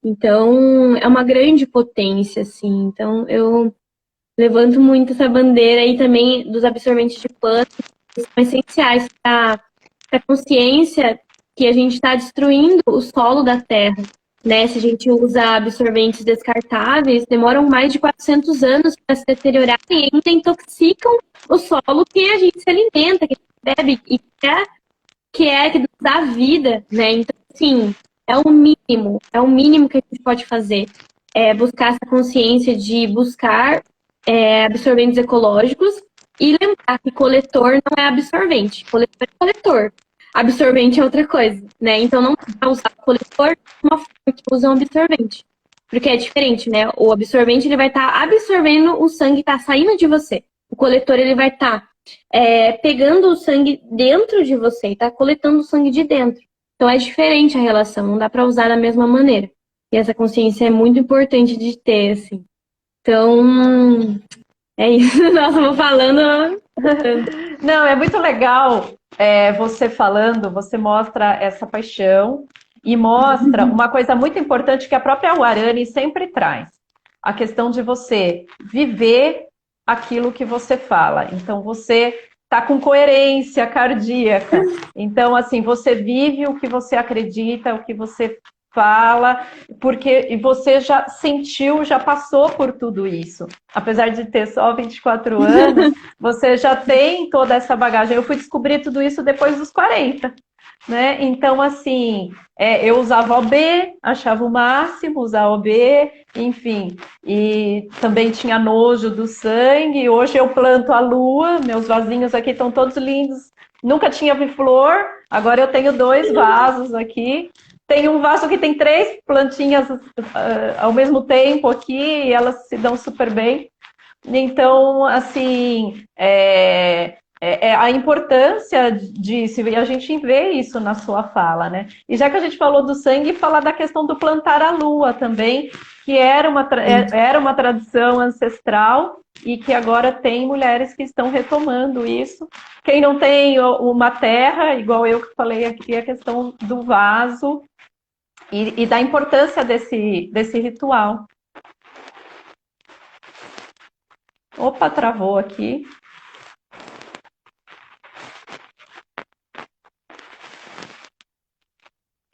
Então, é uma grande potência, assim. Então, eu levanto muito essa bandeira aí também dos absorventes de pano, que são essenciais para a consciência que a gente está destruindo o solo da Terra. Né? Se a gente usa absorventes descartáveis, demoram mais de 400 anos para se deteriorar e ainda intoxicam o solo que a gente se alimenta, que a gente bebe e que nos dá vida. Né? Então, assim, é o mínimo que a gente pode fazer. É buscar essa consciência de buscar absorventes ecológicos e lembrar que coletor não é absorvente, coletor é coletor, absorvente é outra coisa, né? Então não dá pra usar coletor de uma forma que usa um absorvente, porque é diferente, né? O absorvente ele vai estar absorvendo o sangue que está saindo de você, o coletor ele vai estar pegando o sangue dentro de você, está coletando o sangue de dentro. Então é diferente a relação, não dá para usar da mesma maneira. E essa consciência é muito importante de ter, assim. Então, é isso. Nossa, eu vou falando. Não, é muito legal você falando, você mostra essa paixão e mostra uma coisa muito importante que a própria Guarani sempre traz. A questão de você viver aquilo que você fala. Então, você está com coerência cardíaca. Então, assim, você vive o que você acredita, o que você fala, porque você já sentiu, já passou por tudo isso. Apesar de ter só 24 anos, você já tem toda essa bagagem. Eu fui descobrir tudo isso depois dos 40. Né? Então, assim, eu usava OB, achava o máximo usar OB, enfim, e também tinha nojo do sangue. Hoje eu planto a lua, meus vasinhos aqui estão todos lindos. Nunca tinha flor, agora eu tenho 2 vasos aqui. Tem um vaso que tem 3 plantinhas ao mesmo tempo aqui, e elas se dão super bem. Então, assim, a importância disso, e a gente vê isso na sua fala, né? E já que a gente falou do sangue, falar da questão do plantar a lua também, que era uma tradição ancestral e que agora tem mulheres que estão retomando isso. Quem não tem uma terra, igual eu que falei aqui, a questão do vaso e da importância desse ritual. Opa, travou aqui.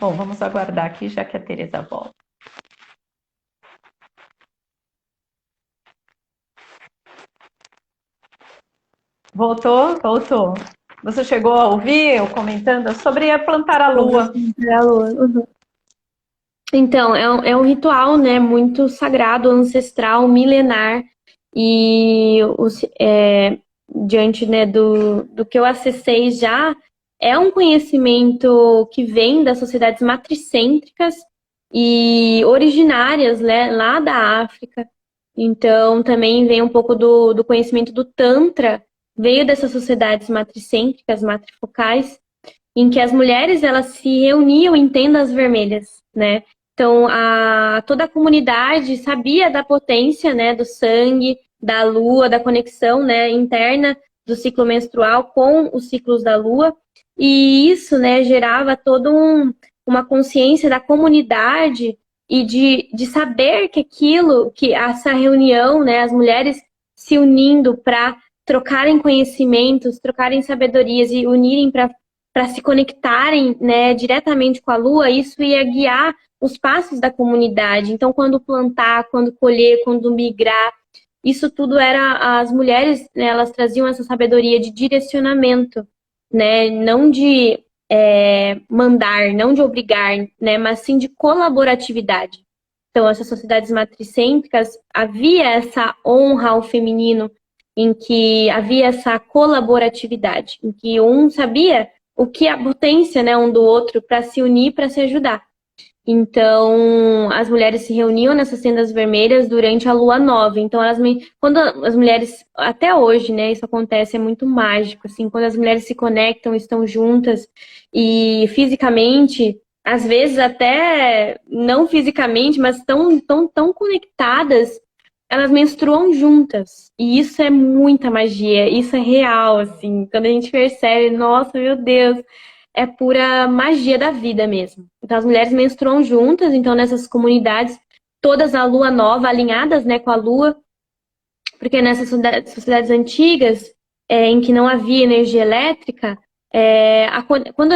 Bom, vamos aguardar aqui, já que a Tereza volta. Voltou? Voltou. Você chegou a ouvir eu comentando sobre plantar a lua? Plantar a lua. Uhum. Então, é um ritual, né, muito sagrado, ancestral, milenar, e diante, né, do que eu acessei já, é um conhecimento que vem das sociedades matricêntricas e originárias, né, lá da África. Então, também vem um pouco do conhecimento do Tantra, veio dessas sociedades matricêntricas, matrifocais, em que as mulheres elas se reuniam em tendas vermelhas, né? Então, toda a comunidade sabia da potência, né, do sangue, da lua, da conexão, né, interna do ciclo menstrual com os ciclos da lua. E isso, né, gerava toda uma consciência da comunidade e de saber que essa reunião, né, as mulheres se unindo para trocarem conhecimentos, trocarem sabedorias e unirem para se conectarem, né, diretamente com a lua, isso ia guiar os passos da comunidade. Então, quando plantar, quando colher, quando migrar, isso tudo era as mulheres, né, elas traziam essa sabedoria de direcionamento, né, não de mandar, não de obrigar, né, mas sim de colaboratividade. Então, essas sociedades matricêntricas, havia essa honra ao feminino, em que havia essa colaboratividade, em que um sabia o que a potência, né, um do outro para se unir, para se ajudar. Então, as mulheres se reuniam nessas tendas vermelhas durante a lua nova. Então, quando as mulheres, até hoje, né, isso acontece, é muito mágico, assim, quando as mulheres se conectam, estão juntas e fisicamente, às vezes até não fisicamente, mas tão conectadas, elas menstruam juntas. E isso é muita magia, isso é real, assim. Quando a gente percebe, nossa, meu Deus, é pura magia da vida mesmo. Então, as mulheres menstruam juntas, então, nessas comunidades, todas na lua nova, alinhadas, né, com a lua, porque nessas sociedades antigas, em que não havia energia elétrica, quando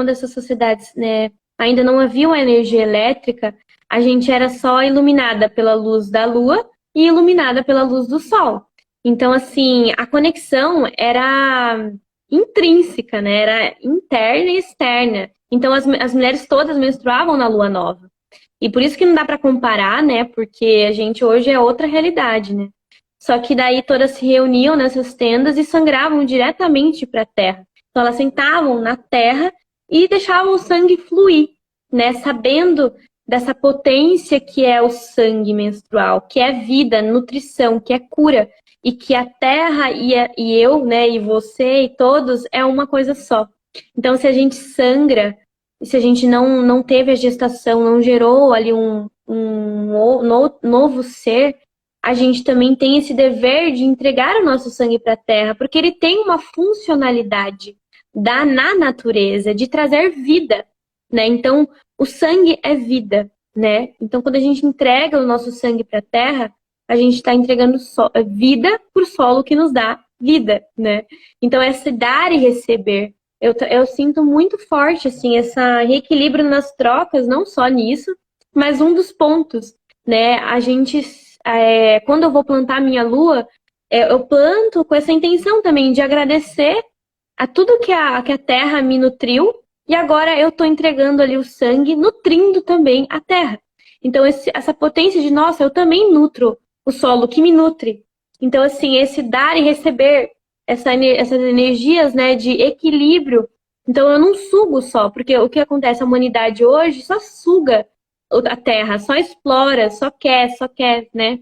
essas sociedades, né, ainda não havia uma energia elétrica, a gente era só iluminada pela luz da lua e iluminada pela luz do sol. Então, assim, a conexão era intrínseca, né? Era interna e externa. Então, as mulheres todas menstruavam na lua nova. E por isso que não dá para comparar, né? Porque a gente hoje é outra realidade, né? Só que daí todas se reuniam nessas tendas e sangravam diretamente para a terra. Então, elas sentavam na terra e deixavam o sangue fluir, né? Sabendo dessa potência que é o sangue menstrual, que é vida, nutrição, que é cura, e que a terra e eu, né, e você e todos é uma coisa só. Então, se a gente sangra, se a gente não teve a gestação, não gerou ali um novo ser, a gente também tem esse dever de entregar o nosso sangue para a terra, porque ele tem uma funcionalidade na natureza, de trazer vida, né? Então, o sangue é vida, né? Então, quando a gente entrega o nosso sangue para a terra, a gente está entregando vida para o solo que nos dá vida, né? Então, é se dar e receber. Eu sinto muito forte, assim, esse reequilíbrio nas trocas, não só nisso, mas um dos pontos, né? A gente, quando eu vou plantar a minha lua, eu planto com essa intenção também de agradecer a tudo que a terra me nutriu, e agora eu estou entregando ali o sangue, nutrindo também a terra. Então, essa potência de, nossa, eu também nutro o solo que me nutre. Então, assim, esse dar e receber, essas energias, né, de equilíbrio. Então, eu não sugo só, porque o que acontece? A humanidade hoje só suga a terra, só explora, só quer, né?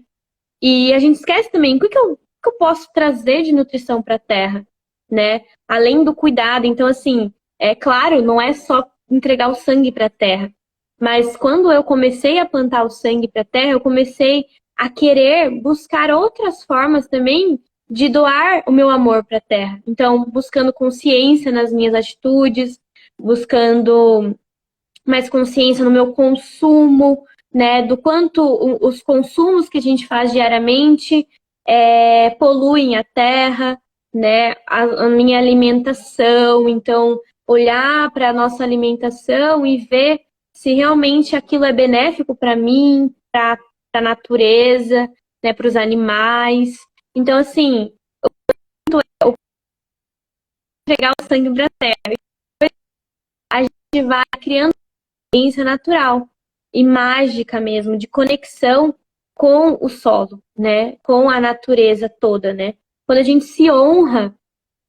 E a gente esquece também, o que eu posso trazer de nutrição para a terra, né? Além do cuidado. Então, assim, é claro, não é só entregar o sangue para a terra. Mas quando eu comecei a plantar o sangue para a terra, eu comecei a querer buscar outras formas também de doar o meu amor para a terra. Então, buscando consciência nas minhas atitudes, buscando mais consciência no meu consumo, né, do quanto os consumos que a gente faz diariamente poluem a terra, né, a minha alimentação. Então, olhar para a nossa alimentação e ver se realmente aquilo é benéfico para mim, para a natureza, né, para os animais. Então, assim, pegar o sangue para a terra, a gente vai criando experiência natural e mágica mesmo, de conexão com o solo, né? Com a natureza toda, né? Quando a gente se honra,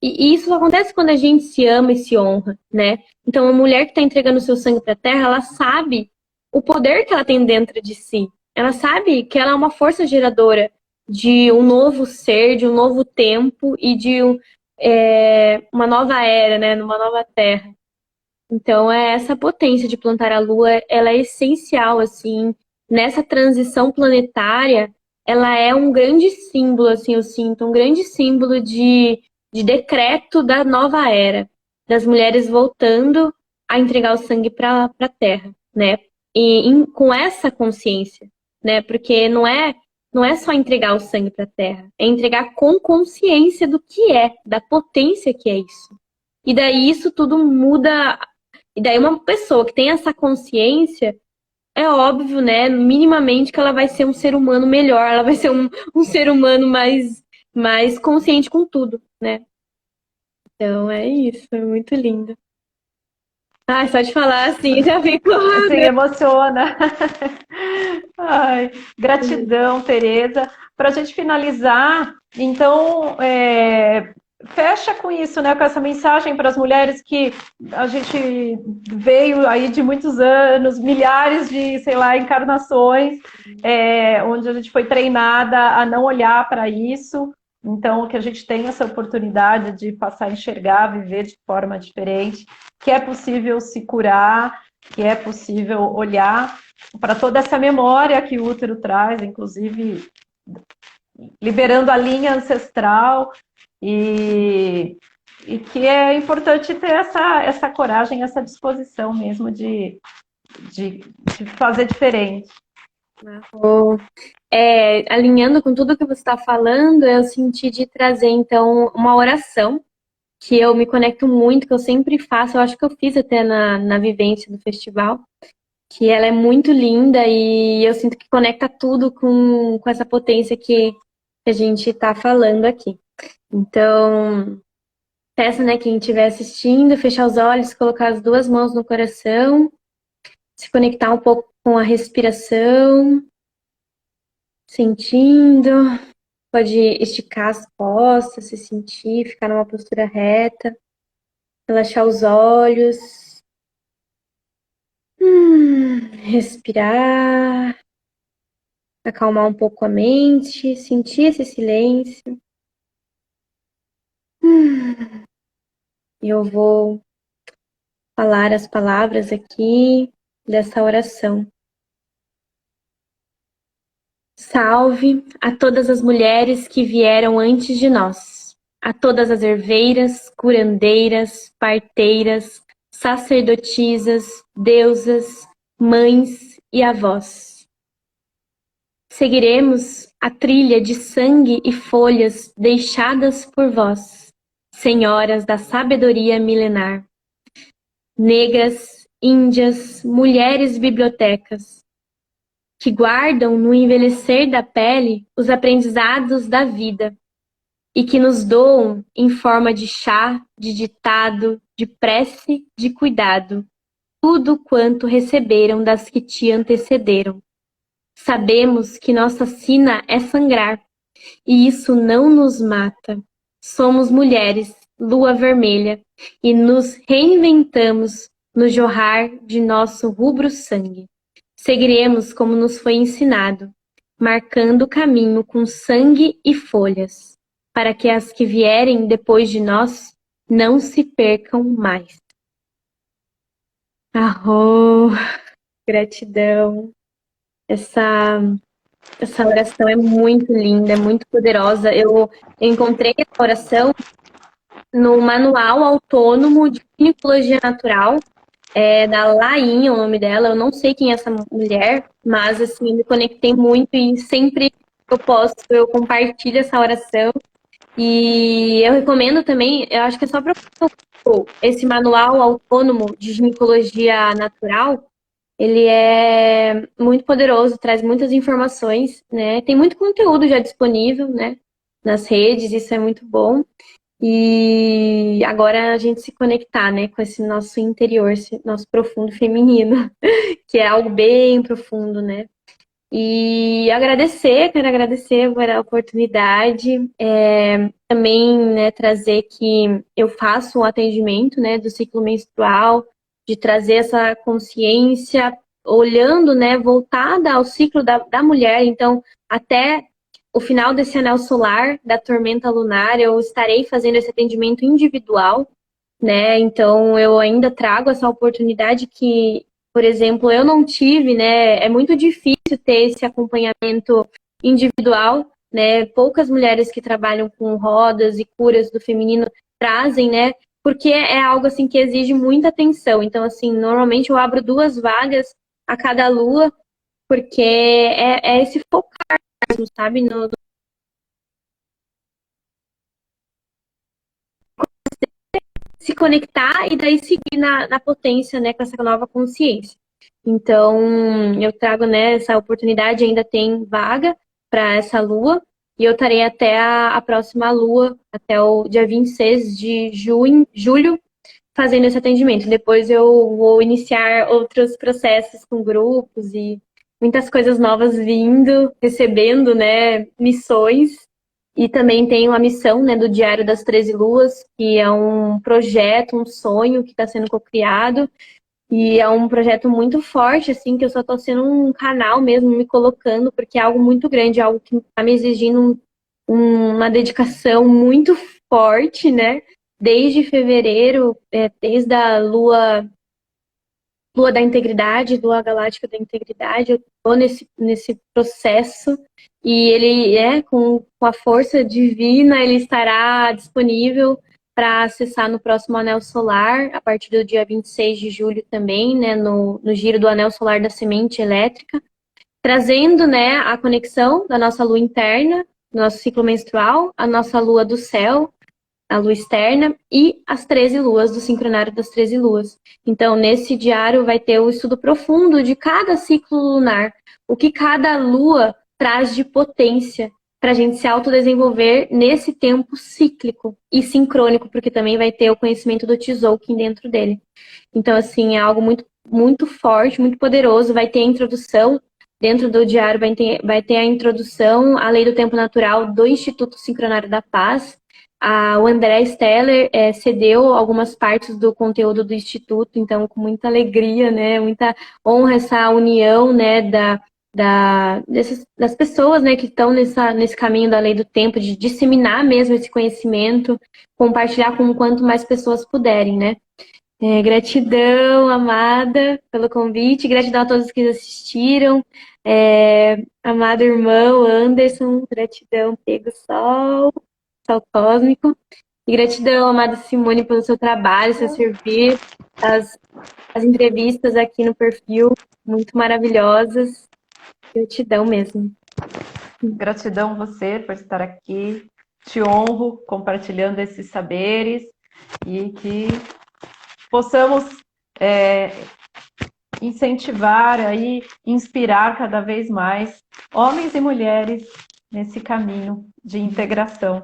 e isso acontece quando a gente se ama e se honra, né? Então, a mulher que está entregando o seu sangue para a terra, ela sabe o poder que ela tem dentro de si. Ela sabe que ela é uma força geradora de um novo ser, de um novo tempo e de uma nova era, né? Numa nova terra. Então, essa potência de plantar a lua, ela é essencial, assim, nessa transição planetária, ela é um grande símbolo, assim, eu sinto, um grande símbolo de decreto da nova era, das mulheres voltando a entregar o sangue para a Terra, né? E com essa consciência, né? Porque não é só entregar o sangue para a Terra, é entregar com consciência do que é, da potência que é isso. E daí isso tudo muda. E daí uma pessoa que tem essa consciência, é óbvio, né, minimamente que ela vai ser um ser humano melhor, ela vai ser um ser humano mais consciente com tudo, né? Então é isso, é muito lindo. Ah, só de falar assim, já fico. Assim, emociona. Ai, gratidão, Tereza. Para a gente finalizar, então, fecha com isso, né? Com essa mensagem para as mulheres que a gente veio aí de muitos anos, milhares de, sei lá, encarnações, onde a gente foi treinada a não olhar para isso. Então, que a gente tenha essa oportunidade de passar a enxergar, viver de forma diferente, que é possível se curar, que é possível olhar para toda essa memória que o útero traz, inclusive liberando a linha ancestral, e que é importante ter essa coragem, essa disposição mesmo de fazer diferente. Alinhando com tudo que você está falando, eu senti de trazer, então, uma oração que eu me conecto muito, que eu sempre faço, eu acho que eu fiz até na vivência do festival, que ela é muito linda e eu sinto que conecta tudo com essa potência que a gente está falando aqui. Então, peço, né, quem estiver assistindo, fechar os olhos, colocar as duas mãos no coração, se conectar um pouco com a respiração, sentindo. Pode esticar as costas, se sentir, ficar numa postura reta, relaxar os olhos, respirar, acalmar um pouco a mente, sentir esse silêncio. E eu vou falar as palavras aqui dessa oração. Salve a todas as mulheres que vieram antes de nós, a todas as herveiras, curandeiras, parteiras, sacerdotisas, deusas, mães e avós. Seguiremos a trilha de sangue e folhas deixadas por vós, senhoras da sabedoria milenar, negras, índias, mulheres bibliotecas, que guardam no envelhecer da pele os aprendizados da vida e que nos doam em forma de chá, de ditado, de prece, de cuidado, tudo quanto receberam das que te antecederam. Sabemos que nossa sina é sangrar, e isso não nos mata. Somos mulheres, lua vermelha, e nos reinventamos no jorrar de nosso rubro sangue. Seguiremos como nos foi ensinado, marcando o caminho com sangue e folhas, para que as que vierem depois de nós não se percam mais. Arro, gratidão. Essa oração é muito linda, é muito poderosa. Eu encontrei essa oração no Manual Autônomo de Ginecologia Natural, da Lain, é o nome dela. Eu não sei quem é essa mulher, mas assim, eu me conectei muito e sempre que eu posso, eu compartilho essa oração. E eu recomendo também, eu acho que é só para esse Manual Autônomo de Ginecologia Natural. Ele é muito poderoso, traz muitas informações, né? Tem muito conteúdo já disponível, né? Nas redes, isso é muito bom. E agora a gente se conectar, né? Com esse nosso interior, esse nosso profundo feminino, que é algo bem profundo, né? E quero agradecer por a oportunidade. Também, né, trazer que eu faço o atendimento, né, do ciclo menstrual, de trazer essa consciência, olhando, né, voltada ao ciclo da mulher. Então, até o final desse anel solar, da tormenta lunar, eu estarei fazendo esse atendimento individual, né? Então, eu ainda trago essa oportunidade que, por exemplo, eu não tive, né? É muito difícil ter esse acompanhamento individual, né? Poucas mulheres que trabalham com rodas e curas do feminino trazem, né? Porque é algo assim que exige muita atenção. Então, assim, normalmente eu abro 2 vagas a cada lua, porque é esse focar, sabe? Se conectar e daí seguir na potência, né, com essa nova consciência. Então, eu trago, né, essa oportunidade, ainda tem vaga para essa lua, e eu estarei até a próxima lua, até o dia 26 de julho, fazendo esse atendimento. Depois eu vou iniciar outros processos com grupos e muitas coisas novas vindo, recebendo, né, missões. E também tenho a missão, né, do Diário das 13 Luas, que é um projeto, um sonho que está sendo cocriado. E é um projeto muito forte, assim, que eu só estou sendo um canal mesmo, me colocando, porque é algo muito grande, algo que está me exigindo uma dedicação muito forte, né? Desde fevereiro, desde a Lua da Integridade, Lua Galáctica da Integridade, eu estou nesse processo e ele com a força divina, ele estará disponível para acessar no próximo Anel Solar, a partir do dia 26 de julho também, né, no giro do Anel Solar da Semente Elétrica, trazendo, né, a conexão da nossa lua interna, do nosso ciclo menstrual, a nossa lua do céu, a lua externa e as 13 luas do sincronário das 13 luas. Então, nesse diário vai ter o estudo profundo de cada ciclo lunar, o que cada lua traz de potência para a gente se autodesenvolver nesse tempo cíclico e sincrônico, porque também vai ter o conhecimento do Tzolk'in dentro dele. Então, assim, é algo muito, muito forte, muito poderoso. Vai ter a introdução, dentro do diário vai ter a introdução à Lei do Tempo Natural do Instituto Sincronário da Paz. O André Steller cedeu algumas partes do conteúdo do Instituto, então com muita alegria, né, muita honra essa união, né, das pessoas, né, que estão nesse caminho da lei do tempo, de disseminar mesmo esse conhecimento, compartilhar com quanto mais pessoas puderem, né. Gratidão, amada, pelo convite, gratidão a todos que assistiram, amado irmão Anderson, gratidão, Pego Sol cósmico. E gratidão, amada Simone, pelo seu trabalho, seu servir, as entrevistas aqui no perfil, muito maravilhosas. Gratidão mesmo. Gratidão você por estar aqui. te honro compartilhando esses saberes e que possamos incentivar aí, inspirar cada vez mais homens e mulheres nesse caminho de integração.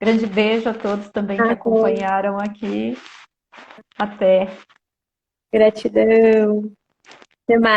Grande beijo a todos também que acompanharam aqui. Até. Gratidão. Até mais.